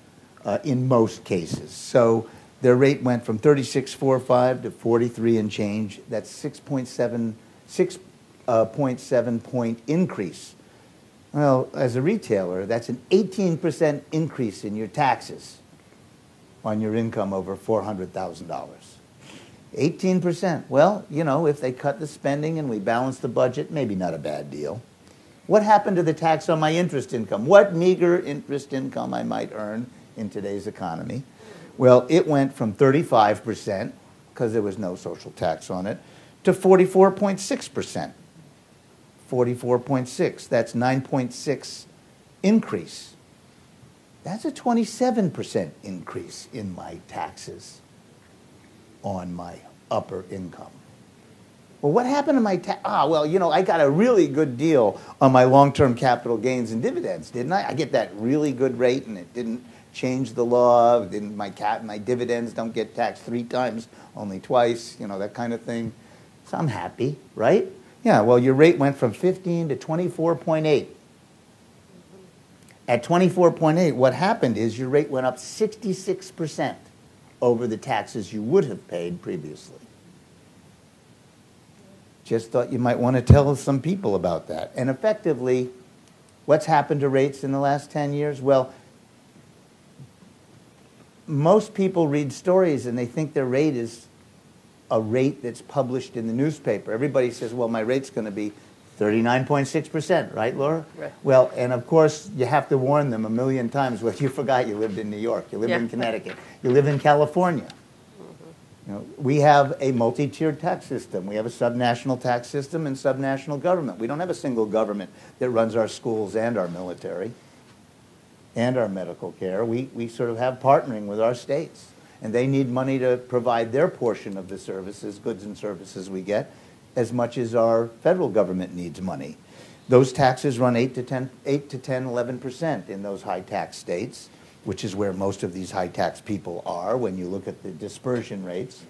in most cases. So their rate went from 36.45 to 43 and change. That's 6.7 point increase. Well, as a retailer, that's an 18% increase in your taxes on your income over $400,000. 18%. Well, you know, if they cut the spending and we balance the budget, maybe not a bad deal. What happened to the tax on my interest income? What meager interest income I might earn in today's economy? Well, it went from 35%, because there was no social tax on it, to 44.6%. 44.6. That's 9.6 increase. That's a 27% increase in my taxes on my upper income. Well, what happened to my tax? Well, you know, I got a really good deal on my long-term capital gains and dividends, didn't I? I get that really good rate, and it didn't change the law. Didn't my dividends don't get taxed 3 times, only twice, you know, that kind of thing. So I'm happy, right? Yeah, well, your rate went from 15 to 24.8. At 24.8, what happened is your rate went up 66% over the taxes you would have paid previously. Just thought you might want to tell some people about that. And effectively, what's happened to rates in the last 10 years? Well, most people read stories and they think their rate is a rate that's published in the newspaper. Everybody says, well, my rate's going to be 39.6%, right, Laura? Right. Well, and of course, you have to warn them a million times. Well, you forgot you lived in New York. You live in Connecticut. You live in California. You know, we have a multi-tiered tax system. We have a subnational tax system and subnational government. We don't have a single government that runs our schools and our military and our medical care. We sort of have partnering with our states. And they need money to provide their portion of the services, goods and services we get, as much as our federal government needs money. Those taxes run 8 to 10, 11% in those high tax states, which is where most of these high tax people are when you look at the dispersion rates.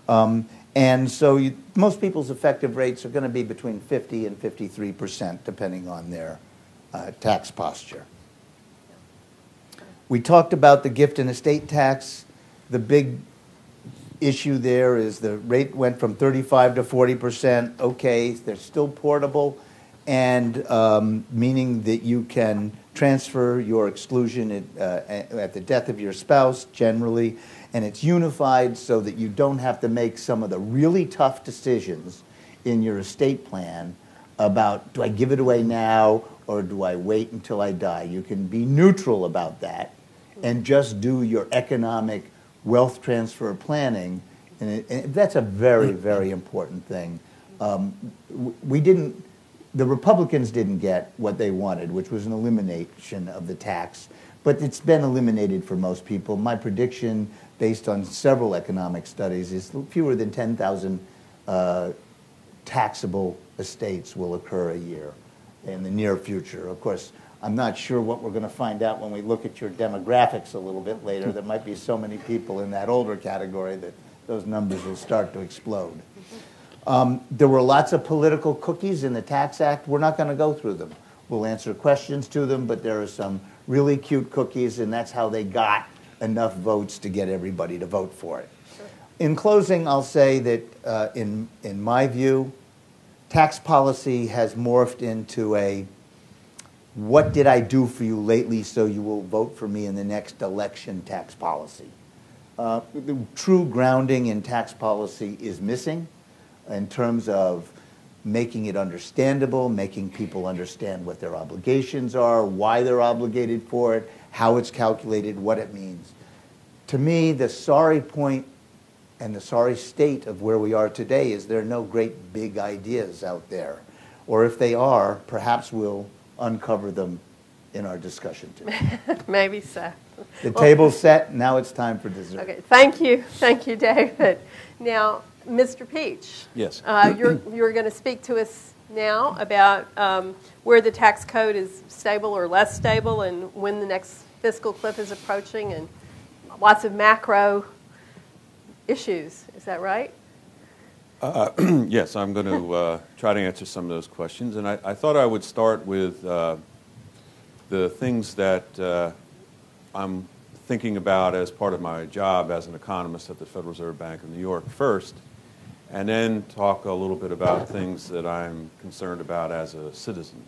And so most people's effective rates are going to be between 50 and 53%, depending on their tax posture. We talked about the gift and estate tax. The big issue there is the rate went from 35 to 40%. Okay, they're still portable, and meaning that you can transfer your exclusion at the death of your spouse generally, and it's unified so that you don't have to make some of the really tough decisions in your estate plan about, do I give it away now or do I wait until I die? You can be neutral about that and just do your economic wealth transfer planning, and that's a very, very important thing. The Republicans didn't get what they wanted, which was an elimination of the tax, but it's been eliminated for most people. My prediction, based on several economic studies, is fewer than 10,000 taxable estates will occur a year in the near future. Of course, I'm not sure what we're going to find out when we look at your demographics a little bit later. There might be so many people in that older category that those numbers will start to explode. There were lots of political cookies in the Tax Act. We're not going to go through them. We'll answer questions to them, but there are some really cute cookies, and that's how they got enough votes to get everybody to vote for it. Sure. In closing, I'll say that in my view, tax policy has morphed into a what did I do for you lately so you will vote for me in the next election tax policy. The true grounding in tax policy is missing in terms of making it understandable, making people understand what their obligations are, why they're obligated for it, how it's calculated, what it means. To me, the sorry point and the sorry state of where we are today is there are no great big ideas out there. Or if they are, perhaps we'll uncover them in our discussion today. Maybe so. The table's set. Now it's time for dessert. Okay. Thank you, David. Now, Mr. Peach. Yes. You're going to speak to us now about where the tax code is stable or less stable, and when the next fiscal cliff is approaching, and lots of macro issues. Is that right? Yes, I'm going to try to answer some of those questions. And I thought I would start with the things that I'm thinking about as part of my job as an economist at the Federal Reserve Bank of New York first, and then talk a little bit about things that I'm concerned about as a citizen.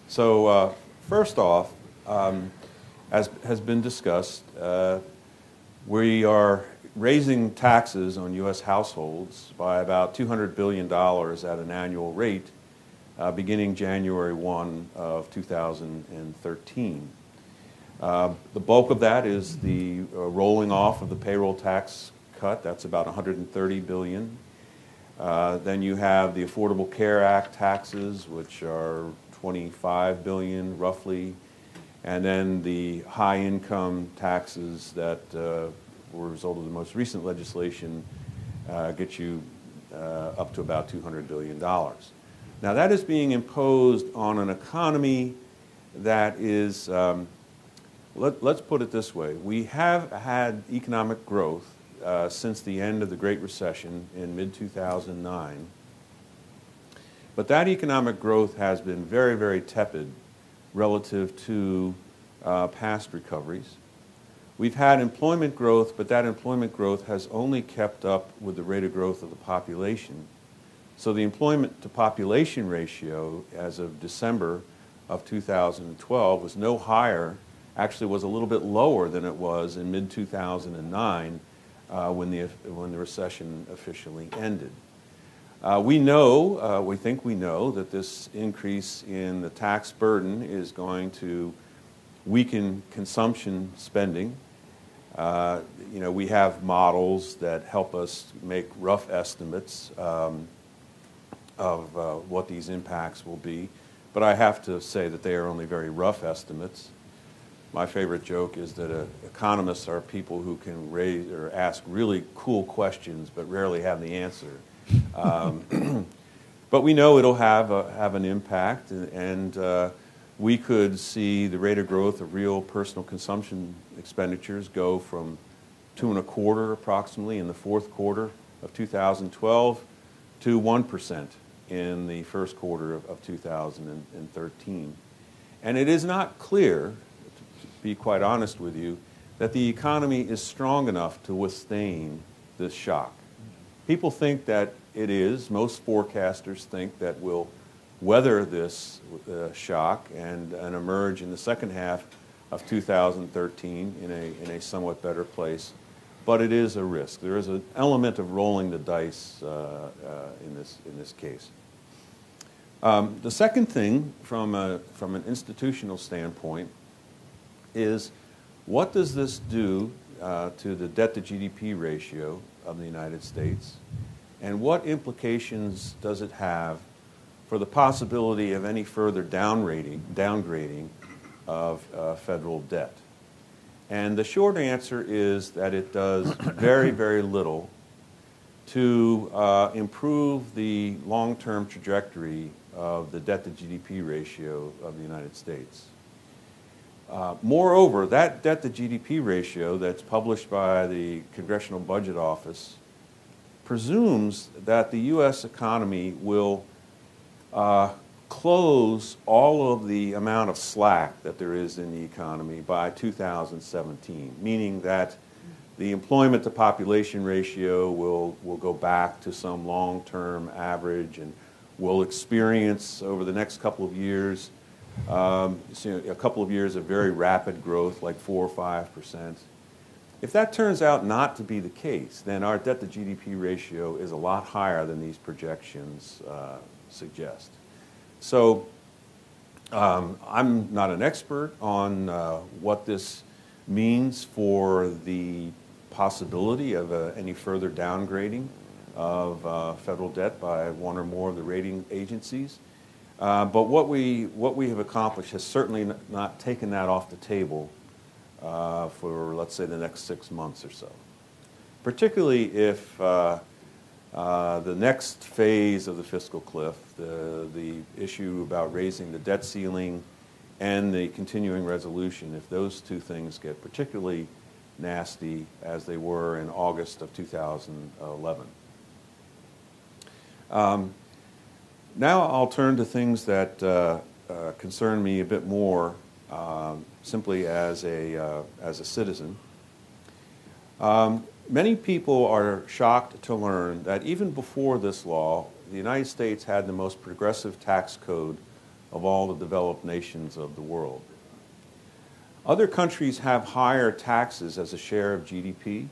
So first off, as has been discussed, we raising taxes on U.S. households by about $200 billion at an annual rate beginning January 1 of 2013. The bulk of that is the rolling off of the payroll tax cut. That's about $130 billion. Then you have the Affordable Care Act taxes, which are $25 billion roughly, and then the high-income taxes that were a result of the most recent legislation get you up to about $200 billion. Now that is being imposed on an economy that is, let's put it this way, we have had economic growth since the end of the Great Recession in mid-2009, but that economic growth has been very, very tepid relative to past recoveries. We've had employment growth, but that employment growth has only kept up with the rate of growth of the population. So the employment to population ratio as of December of 2012 was no higher, actually was a little bit lower than it was in mid-2009 when the recession officially ended. We think we know that this increase in the tax burden is going to weaken consumption spending. We have models that help us make rough estimates of what these impacts will be, but I have to say that they are only very rough estimates. My favorite joke is that economists are people who can raise or ask really cool questions but rarely have the answer. But we know it'll have an impact, and we could see the rate of growth of real personal consumption expenditures go from 2.25% approximately in the fourth quarter of 2012 to 1% in the first quarter of 2013. And it is not clear, to be quite honest with you, that the economy is strong enough to withstand this shock. People think that it is. Most forecasters think that we'll weather this shock and emerge in the second half of 2013 in a somewhat better place. But it is a risk. There is an element of rolling the dice in this case. The second thing from an institutional standpoint is, what does this do to the debt to GDP ratio of the United States, and what implications does it have for the possibility of any further downgrading of federal debt? And the short answer is that it does very, very little to improve the long-term trajectory of the debt to GDP ratio of the United States. Moreover, that debt to GDP ratio that's published by the Congressional Budget Office presumes that the U.S. economy will close all of the amount of slack that there is in the economy by 2017, meaning that the employment to population ratio will go back to some long-term average, and will experience over the next couple of years a couple of years of very rapid growth, like 4 or 5%. If that turns out not to be the case, then our debt to GDP ratio is a lot higher than these projections suggest. So I'm not an expert on what this means for the possibility of any further downgrading of federal debt by one or more of the rating agencies. But what we have accomplished has certainly not taken that off the table for, let's say, the next 6 months or so. Particularly if the next phase of the fiscal cliff, the issue about raising the debt ceiling and the continuing resolution, if those two things get particularly nasty as they were in August of 2011. Now I'll turn to things that concern me a bit more simply as a citizen. Many people are shocked to learn that even before this law, the United States had the most progressive tax code of all the developed nations of the world. Other countries have higher taxes as a share of GDP,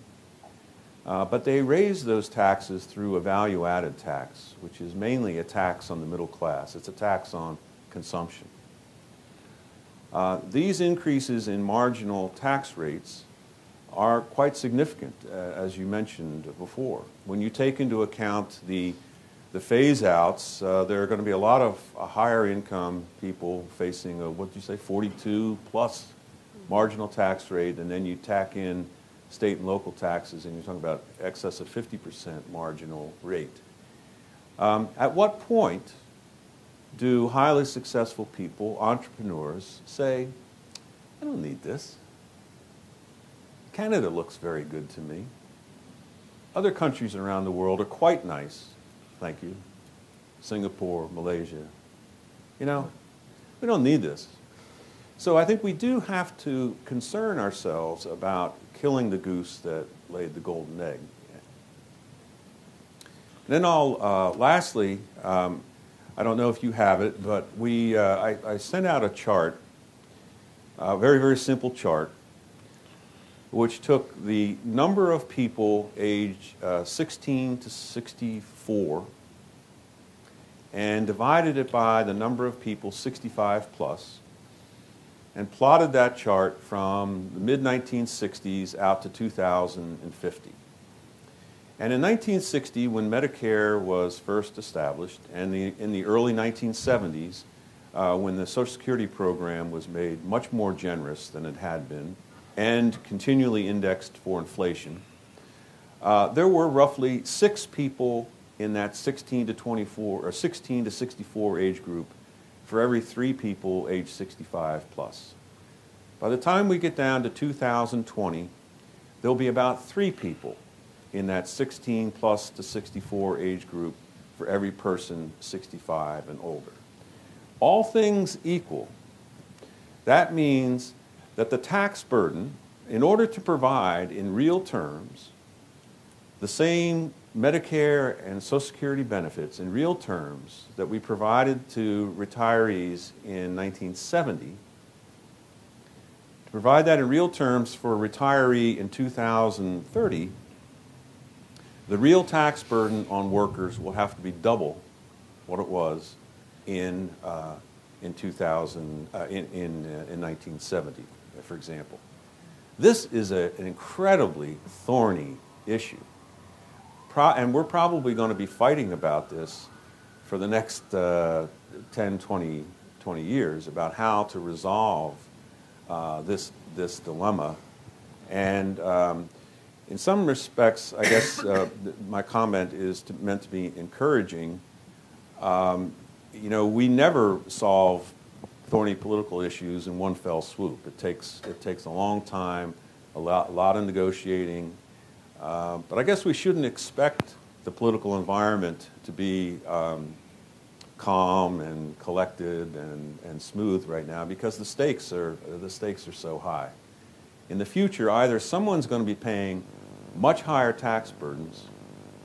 But they raise those taxes through a value-added tax, which is mainly a tax on the middle class. It's a tax on consumption. These increases in marginal tax rates are quite significant, as you mentioned before. When you take into account the phase-outs, there are going to be a lot of higher income people facing a, what did you say, 42 plus marginal tax rate, and then you tack in state and local taxes, and you're talking about excess of 50% marginal rate. At what point do highly successful people, entrepreneurs, say, I don't need this. Canada looks very good to me. Other countries around the world are quite nice. Thank you. Singapore, Malaysia. You know, we don't need this. So I think we do have to concern ourselves about killing the goose that laid the golden egg. Then lastly, I don't know if you have it, but I sent out a chart, a very, very simple chart, which took the number of people aged 16 to 64 and divided it by the number of people 65 plus, and plotted that chart from the mid-1960s out to 2050. And in 1960, when Medicare was first established, and in the early 1970s, when the Social Security program was made much more generous than it had been, and continually indexed for inflation, there were roughly 6 people in that 16 to 24 or 16 to 64 age group for every 3 people age 65 plus. By the time we get down to 2020, there'll be about 3 people in that 16 plus to 64 age group for every person 65 and older. All things equal, that means that the tax burden, in order to provide in real terms the same Medicare and Social Security benefits in real terms that we provided to retirees in 1970, to provide that in real terms for a retiree in 2030, the real tax burden on workers will have to be double what it was in 1970, for example. This is an incredibly thorny issue. And we're probably going to be fighting about this for the next 10, 20 years about how to resolve this dilemma. And in some respects, I guess my comment is meant to be encouraging. You know, we never solve thorny political issues in one fell swoop. It takes a long time, a lot of negotiating. But I guess we shouldn't expect the political environment to be calm and collected and smooth right now, because the stakes are so high. In the future, either someone's going to be paying much higher tax burdens,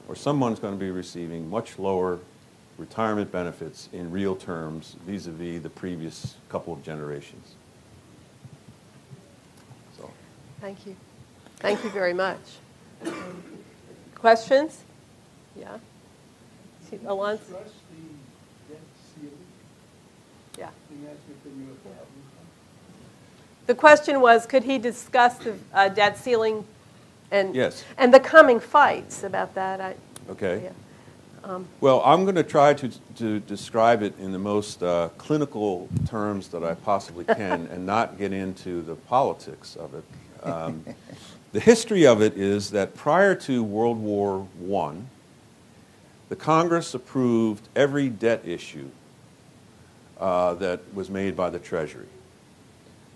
or someone's going to be receiving much lower retirement benefits in real terms vis-a-vis the previous couple of generations. So. Thank you. Thank you very much. Questions? Yeah. Alonso? Discuss the debt ceiling. Yeah. The answer to your problem. The question was, could he discuss the debt ceiling and Yes. and the coming fights about that? Okay. Yeah. Well, I'm going to try to describe it in the most clinical terms that I possibly can and not get into the politics of it. The history of it is that prior to World War I, the Congress approved every debt issue that was made by the Treasury.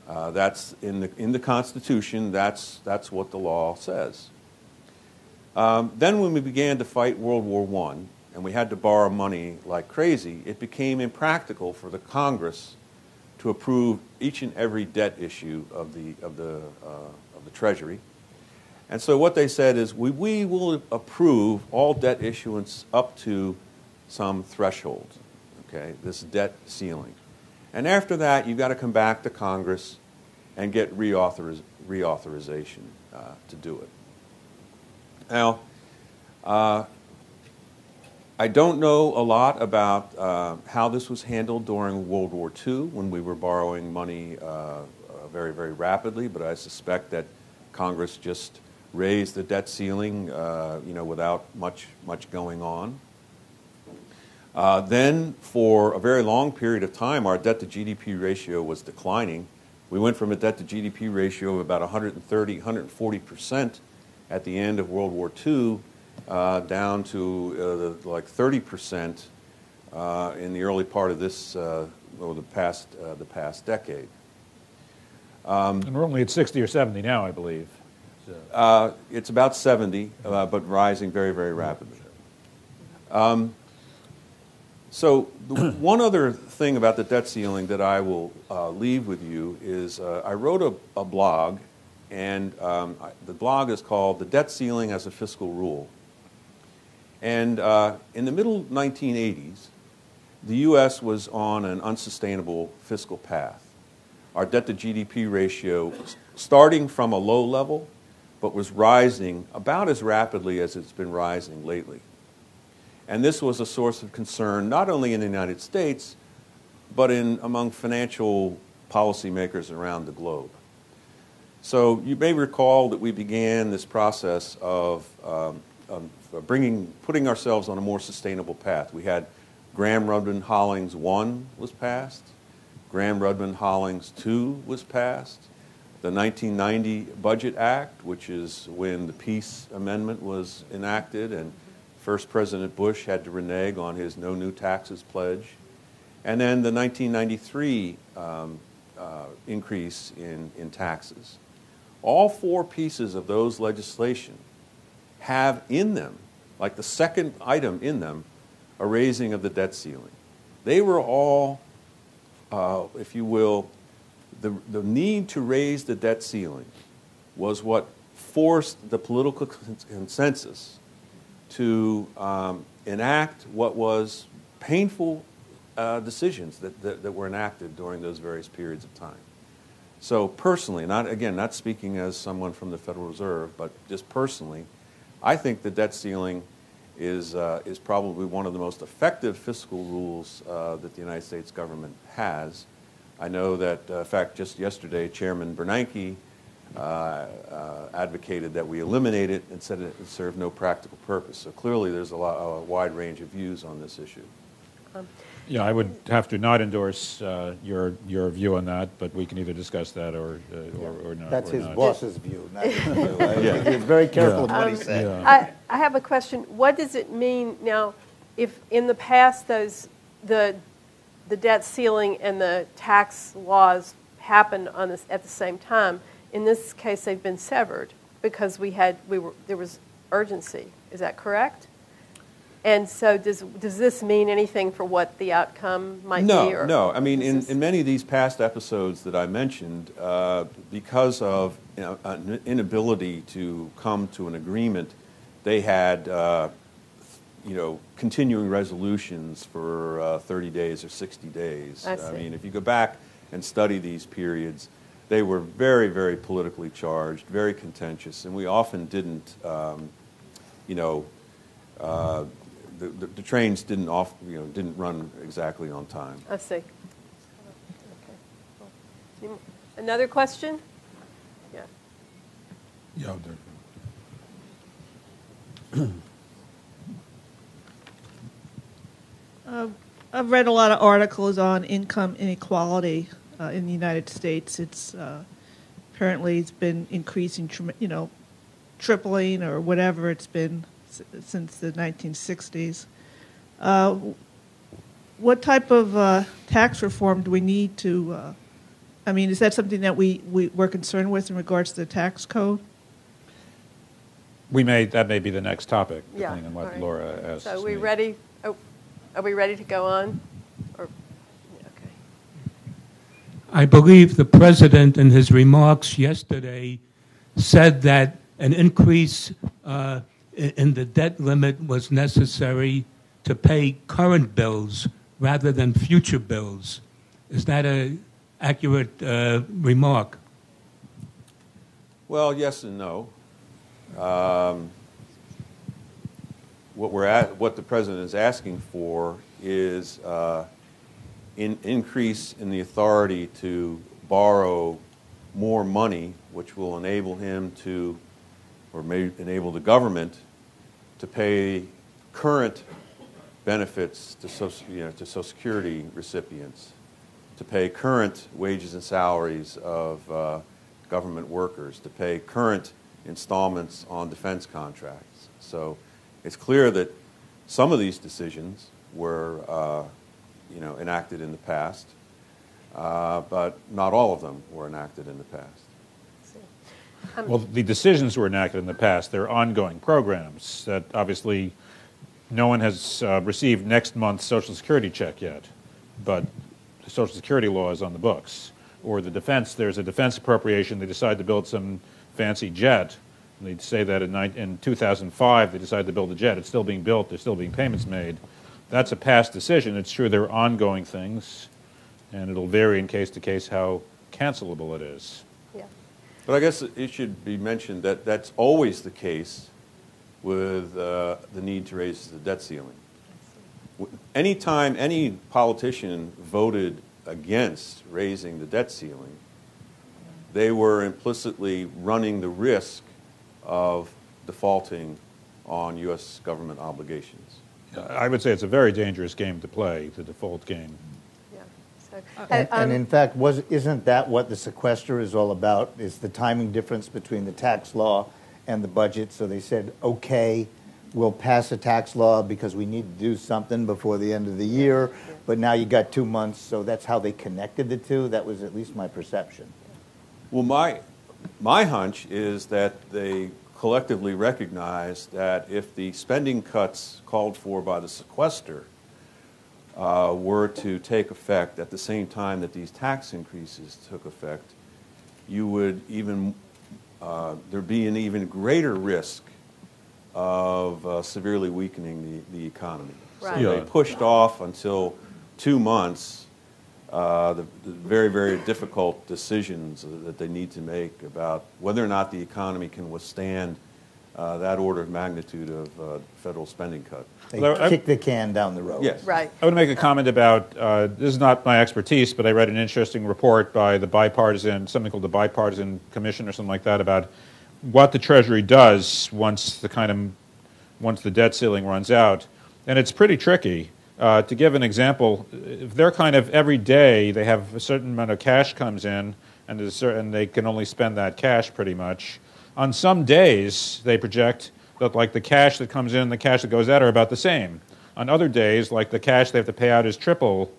That's in the Constitution. That's what the law says. Then when we began to fight World War I, and we had to borrow money like crazy, it became impractical for the Congress to approve each and every debt issue of the Treasury. And so what they said is, we will approve all debt issuance up to some threshold, okay, this debt ceiling. And after that, you've got to come back to Congress and get reauthorization to do it. Now, I don't know a lot about how this was handled during World War II when we were borrowing money very, very rapidly, but I suspect that Congress just raised the debt ceiling, without much going on. Then, for a very long period of time, our debt to GDP ratio was declining. We went from a debt to GDP ratio of about 130, 140% at the end of World War II down to like 30% in the early part of this, the past decade. And we're only at 60 or 70 now, I believe. It's about 70, but rising very, very rapidly. So one other thing about the debt ceiling that I will leave with you is I wrote a blog, and the blog is called "The Debt Ceiling as a Fiscal Rule." And in the middle 1980s, the U.S. was on an unsustainable fiscal path. Our debt to GDP ratio was starting from a low level, but was rising about as rapidly as it's been rising lately. And this was a source of concern not only in the United States, but among financial policymakers around the globe. So you may recall that we began this process of putting ourselves on a more sustainable path. We had Graham-Rudman-Hollings 1 was passed. Graham-Rudman-Hollings 2 was passed. The 1990 Budget Act, which is when the Peace Amendment was enacted, and first President Bush had to renege on his no new taxes pledge. And then the 1993 increase in taxes. All four pieces of those legislation have in them, like the second item in them, a raising of the debt ceiling. They were all, if you will, the need to raise the debt ceiling was what forced the political consensus to enact what was painful decisions that were enacted during those various periods of time. So personally, not speaking as someone from the Federal Reserve, but just personally, I think the debt ceiling is probably one of the most effective fiscal rules that the United States government has. I know that, in fact, just yesterday, Chairman Bernanke advocated that we eliminate it and said it served no practical purpose. So clearly there's a wide range of views on this issue. Yeah, I would have to not endorse your view on that, but we can either discuss that or not. That's or his not. boss's view, not his view. He's very careful with what he said. Yeah. I have a question. What does it mean now if in the past the debt ceiling and the tax laws happened at the same time? In this case, they've been severed because there was urgency. Is that correct? And so does this mean anything for what the outcome might be? No. I mean, in many of these past episodes that I mentioned, because of an inability to come to an agreement, they had continuing resolutions for 30 days or 60 days. I mean, if you go back and study these periods, they were very, very politically charged, very contentious, and we often didn't, the trains didn't run exactly on time. I see. Okay. Another question? Yeah. I've read a lot of articles on income inequality in the United States. It's apparently it's been increasing, tripling or whatever it's been since the 1960s. What type of tax reform do we need to? Is that something that we're concerned with in regards to the tax code? That may be the next topic, depending on what right. Laura asks. So are we ready? Are we ready to go on? Okay. I believe the President in his remarks yesterday said that an increase in the debt limit was necessary to pay current bills rather than future bills. Is that an accurate remark? Well, yes and no. what the president is asking for is an increase in the authority to borrow more money, which will enable him to, or may enable the government to pay current benefits to Social Security recipients, to pay current wages and salaries of government workers, to pay current installments on defense contracts. So it's clear that some of these decisions were enacted in the past, but not all of them were enacted in the past. Well, the decisions were enacted in the past. They're ongoing programs that obviously no one has received next month's Social Security check yet, but the Social Security law is on the books. Or the defense, there's a defense appropriation. They decide to build some fancy jet. And they'd say that in 2005 they decided to build a jet. It's still being built. There's still being payments made. That's a past decision. It's true there are ongoing things, and it'll vary in case to case how cancelable it is. Yeah. But I guess it should be mentioned that that's always the case with the need to raise the debt ceiling. Anytime any politician voted against raising the debt ceiling, they were implicitly running the risk of defaulting on U.S. government obligations. I would say it's a very dangerous game to play, the default game. Yeah. So, And in fact, isn't that what the sequester is all about, is the timing difference between the tax law and the budget? So they said, okay, we'll pass a tax law because we need to do something before the end of the year, but now you got 2 months, so that's how they connected the two. That was at least my perception. Well, my hunch is that they collectively recognize that if the spending cuts called for by the sequester were to take effect at the same time that these tax increases took effect, you would there'd be an even greater risk of severely weakening the economy. Right. So they pushed off until 2 months the very, very difficult decisions that they need to make about whether or not the economy can withstand that order of magnitude of federal spending cut. They kick the can down the road. Yes. right. I want to make a comment about, this is not my expertise, but I read an interesting report by something called the Bipartisan Commission or something like that, about what the Treasury does once the debt ceiling runs out. And it's pretty tricky. To give an example, if they're every day they have a certain amount of cash comes in, and they can only spend that cash pretty much. On some days, they project that like the cash that comes in and the cash that goes out are about the same. On other days, like the cash they have to pay out is triple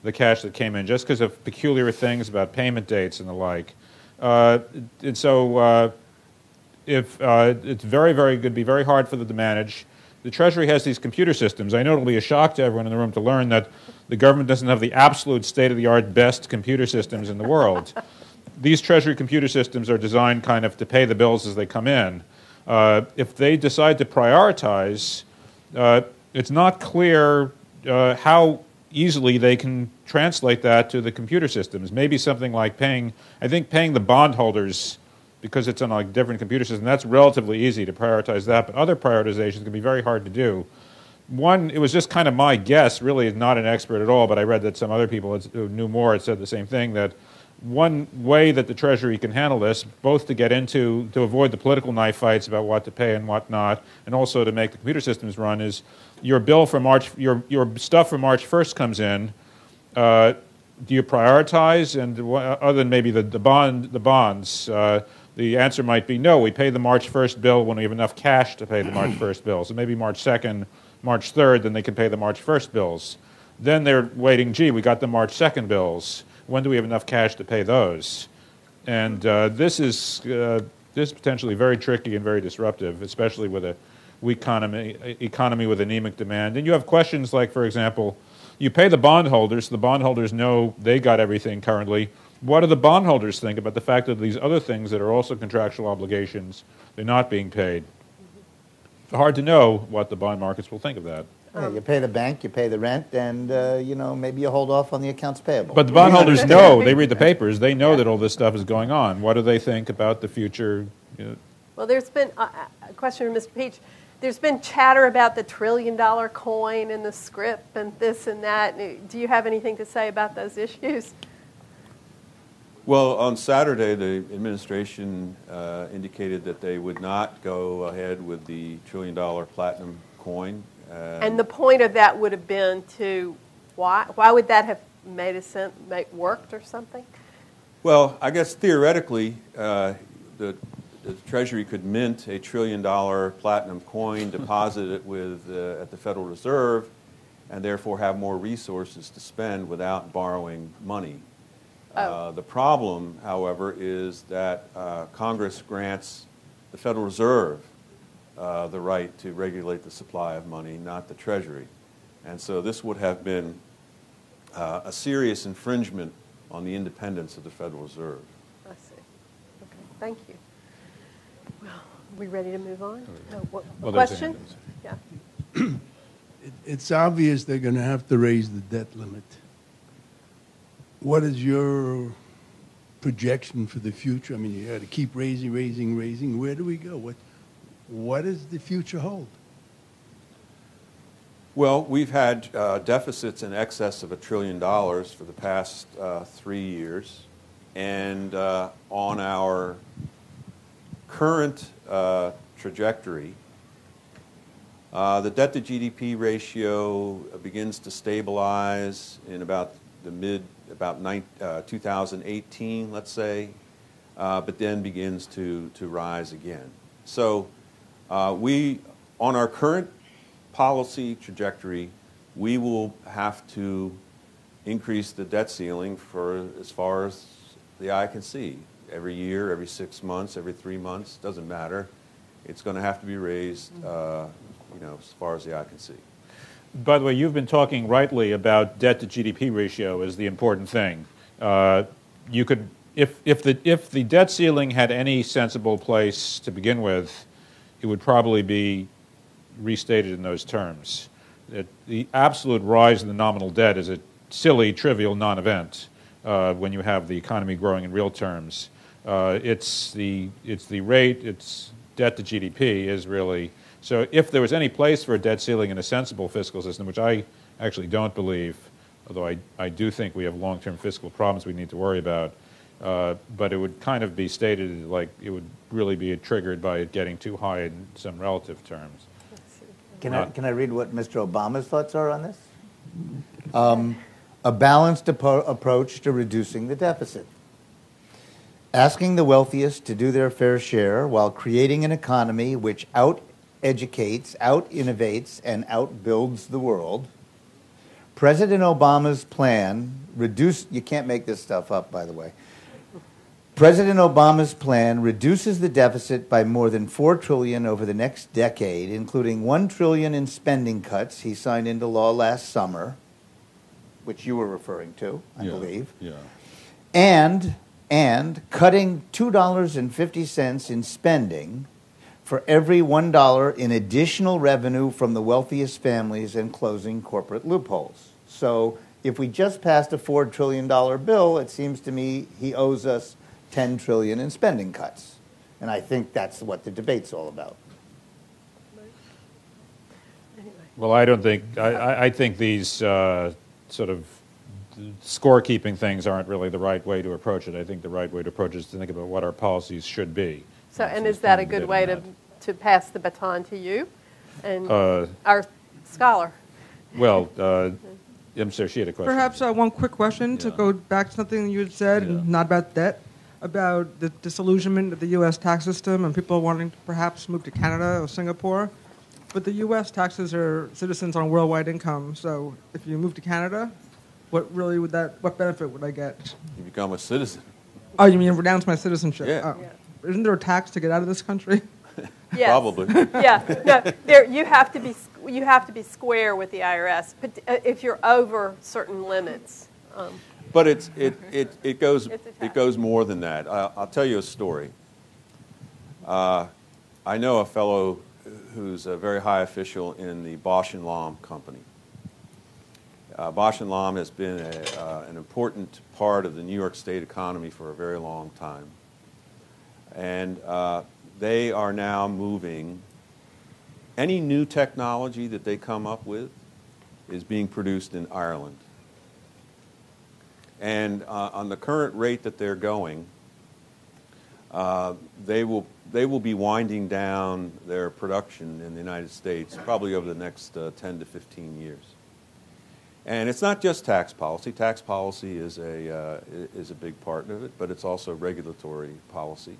the cash that came in, just because of peculiar things about payment dates and the like. And so if it's very, very good, be very hard for them to manage. The Treasury has these computer systems. I know it'll be a shock to everyone in the room to learn that the government doesn't have the absolute state-of-the-art best computer systems in the world. These Treasury computer systems are designed to pay the bills as they come in. If they decide to prioritize, it's not clear how easily they can translate that to the computer systems. Maybe something like paying the bondholders, because it's on a different computer system, that's relatively easy to prioritize that, but other prioritizations can be very hard to do. One, it was just my guess, really not an expert at all, but I read that some other people who knew more had said the same thing, that one way that the Treasury can handle this, both to avoid the political knife fights about what to pay and what not, and also to make the computer systems run, is your bill for your stuff for March 1st comes in. Do you prioritize? And other than maybe the bonds, the answer might be no. We pay the March 1st bill when we have enough cash to pay the March 1st bill. So maybe March 2nd, March 3rd, then they can pay the March 1st bills. Then they're waiting, we got the March 2nd bills. When do we have enough cash to pay those? And this is potentially very tricky and very disruptive, especially with a weak economy with anemic demand. And you have questions like, for example, you pay the bondholders. The bondholders know they got everything currently. What do the bondholders think about the fact that these other things that are also contractual obligations, they're not being paid? It's hard to know what the bond markets will think of that. Yeah, you pay the bank, you pay the rent, and maybe you hold off on the accounts payable. But the bondholders know, they read the papers, they know that all this stuff is going on. What do they think about the future? Well, there's been a question from Mr. Peach. there's been chatter about the $1 trillion coin and the scrip and this and that. Do you have anything to say about those issues? Well, on Saturday, the administration indicated that they would not go ahead with the $1 trillion platinum coin. And the point of that would have been to, why would that have made worked or something? Well, I guess theoretically, the Treasury could mint a $1 trillion platinum coin, deposit it with at the Federal Reserve, and therefore have more resources to spend without borrowing money. The problem, however, is that Congress grants the Federal Reserve the right to regulate the supply of money, not the Treasury. And so this would have been a serious infringement on the independence of the Federal Reserve. I see. Okay, thank you. Well, are we ready to move on? Well, question? Yeah. It's obvious they're going to have to raise the debt limit. What is your projection for the future? I mean, you got to keep raising. Where do we go? What does the future hold? Well, we've had deficits in excess of $1 trillion for the past 3 years. And on our current trajectory, the debt to GDP ratio begins to stabilize in about 2018, let's say, but then begins to rise again. So on our current policy trajectory, we will have to increase the debt ceiling for as far as the eye can see. Every year, every 6 months, every 3 months, doesn't matter. It's going to have to be raised, as far as the eye can see. By the way, you've been talking rightly about debt to GDP ratio as the important thing. You could, if the debt ceiling had any sensible place to begin with, it would probably be restated in those terms. The absolute rise in the nominal debt is a silly, trivial non-event when you have the economy growing in real terms. It's the rate, it's debt to GDP is really. So if there was any place for a debt ceiling in a sensible fiscal system, which I actually don't believe, although I do think we have long-term fiscal problems we need to worry about, but it would kind of be stated like it would really be triggered by it getting too high in some relative terms. Can I read what Mr. Obama's thoughts are on this? A balanced approach to reducing the deficit. Asking the wealthiest to do their fair share while creating an economy which out-educates, out-innovates, and out-builds the world. President Obama's plan you can't make this stuff up, by the way. President Obama's plan reduces the deficit by more than $4 trillion over the next decade, including $1 trillion in spending cuts he signed into law last summer, which you were referring to, I believe. Yeah. And cutting $2.50 in spending for every $1 in additional revenue from the wealthiest families and closing corporate loopholes. So if we just passed a $4 trillion bill, it seems to me he owes us $10 trillion in spending cuts. And I think that's what the debate's all about. Well, I don't think, I think these sort of scorekeeping things aren't really the right way to approach it. I think the right way to approach it is to think about what our policies should be. So, and is that a good way to pass the baton to you and our scholar? Well, I'm sorry, she had a question. Perhaps one quick question to go back to something you had said, not about debt, about the disillusionment of the U.S. tax system and people wanting to perhaps move to Canada or Singapore. But the U.S. taxes are citizens on worldwide income. So if you move to Canada, what benefit would I get? You become a citizen. Oh, you mean renounce my citizenship? Yeah. Oh. Isn't there a tax to get out of this country? Yes. Probably. Yeah. No, you have to be square with the IRS if you're over certain limits. But it goes more than that. I'll tell you a story. I know a fellow who's a very high official in the Bosch & Lomb company. Bosch & Lomb has been an important part of the New York State economy for a very long time. And they are now moving any new technology that they come up with is being produced in Ireland. And on the current rate that they're going, they will be winding down their production in the United States probably over the next 10 to 15 years. And it's not just tax policy. Tax policy is a big part of it, but it's also regulatory policy.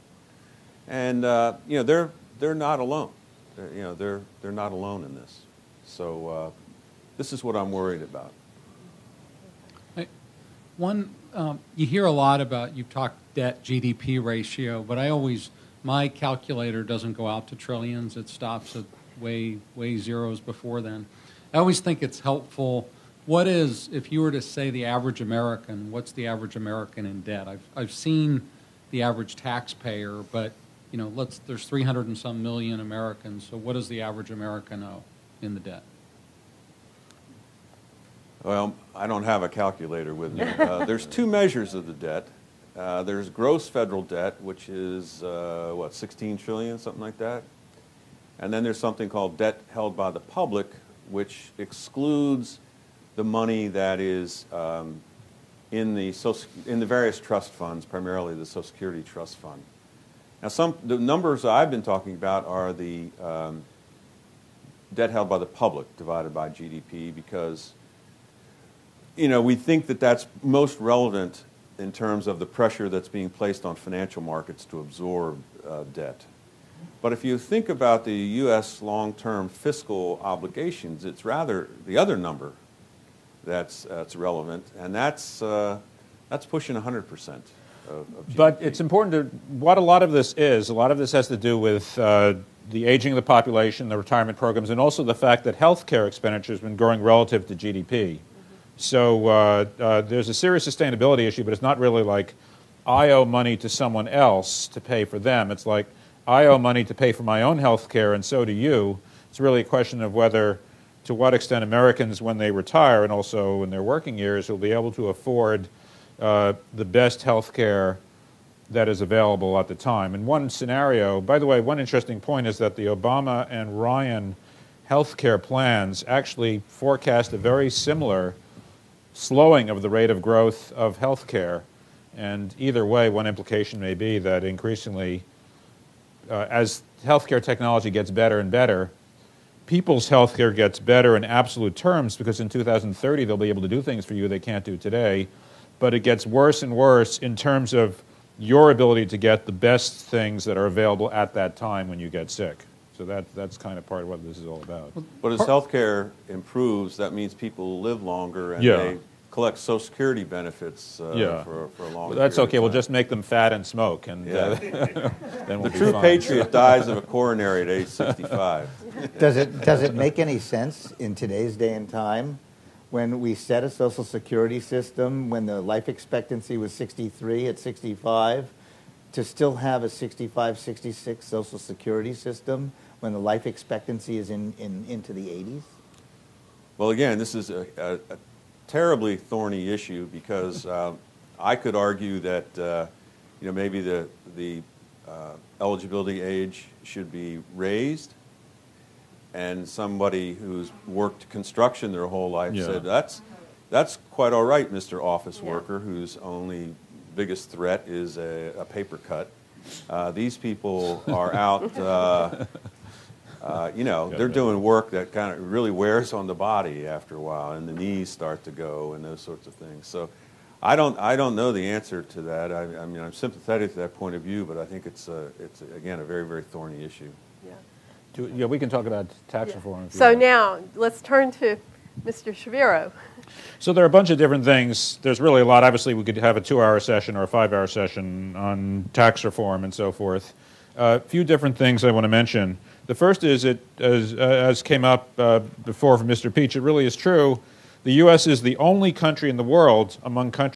And you know, they're not alone. They're not alone in this. So this is what I'm worried about. You hear a lot about, you've talked debt GDP ratio, but my calculator doesn't go out to trillions. It stops at way zeros before then. I always think it's helpful. What is, if you were to say the average American, what's the average American in debt? I've seen the average taxpayer, but you know, there's 300 and some million Americans. So what does the average American owe in the debt? Well, I don't have a calculator with me. There's two measures of the debt. There's gross federal debt, which is, 16 trillion, something like that. And then there's something called debt held by the public, which excludes the money that is in the various trust funds, primarily the Social Security Trust Fund. Now, the numbers I've been talking about are the debt held by the public divided by GDP, because we think that that's most relevant in terms of the pressure that's being placed on financial markets to absorb debt. But if you think about the U.S. long-term fiscal obligations, it's rather the other number that's relevant, and that's pushing 100% of GDP. But it's important to, what a lot of this has to do with the aging of the population, the retirement programs, and also the fact that health care expenditure has been growing relative to GDP. So there's a serious sustainability issue, but it's not really like I owe money to someone else to pay for them. It's like I owe money to pay for my own health care, and so do you. It's really a question of to what extent Americans, when they retire and also in their working years, will be able to afford the best health care that is available at the time. In one scenario, by the way, one interesting point is that the Obama and Ryan health care plans actually forecast a very similar slowing of the rate of growth of health care. And either way, one implication may be that increasingly, as healthcare technology gets better and better, people's healthcare gets better in absolute terms, because in 2030 they'll be able to do things for you they can't do today. But it gets worse and worse in terms of your ability to get the best things that are available at that time when you get sick. So that's kind of part of what this is all about. But as healthcare improves, that means people live longer and they collect Social Security benefits for a long time. That's okay. We'll just make them fat and smoke, and then we'll the be true fine. patriot dies of a coronary at age 65. Does it make any sense in today's day and time, when we set a Social Security system when the life expectancy was 63 at 65, to still have a 65, 66 Social Security system when the life expectancy is into the 80s? Well, again, this is a terribly thorny issue, because I could argue that maybe the eligibility age should be raised, and somebody who's worked construction their whole life said that's quite all right, Mr. Office Worker, whose only biggest threat is a paper cut. These people are out. They're doing work that kind of really wears on the body after a while, and the knees start to go and those sorts of things. So I don't know the answer to that. I mean, I'm sympathetic to that point of view, but I think it's again, a very, very thorny issue. Yeah, we can talk about tax reform. So now let's turn to Mr. Shaviro. So there are a bunch of different things. There's really a lot. Obviously, we could have a 2-hour session or a 5-hour session on tax reform and so forth. A few different things I want to mention. The first is, as came up before from Mr. Peach, it really is true. The U.S. is the only country in the world among countries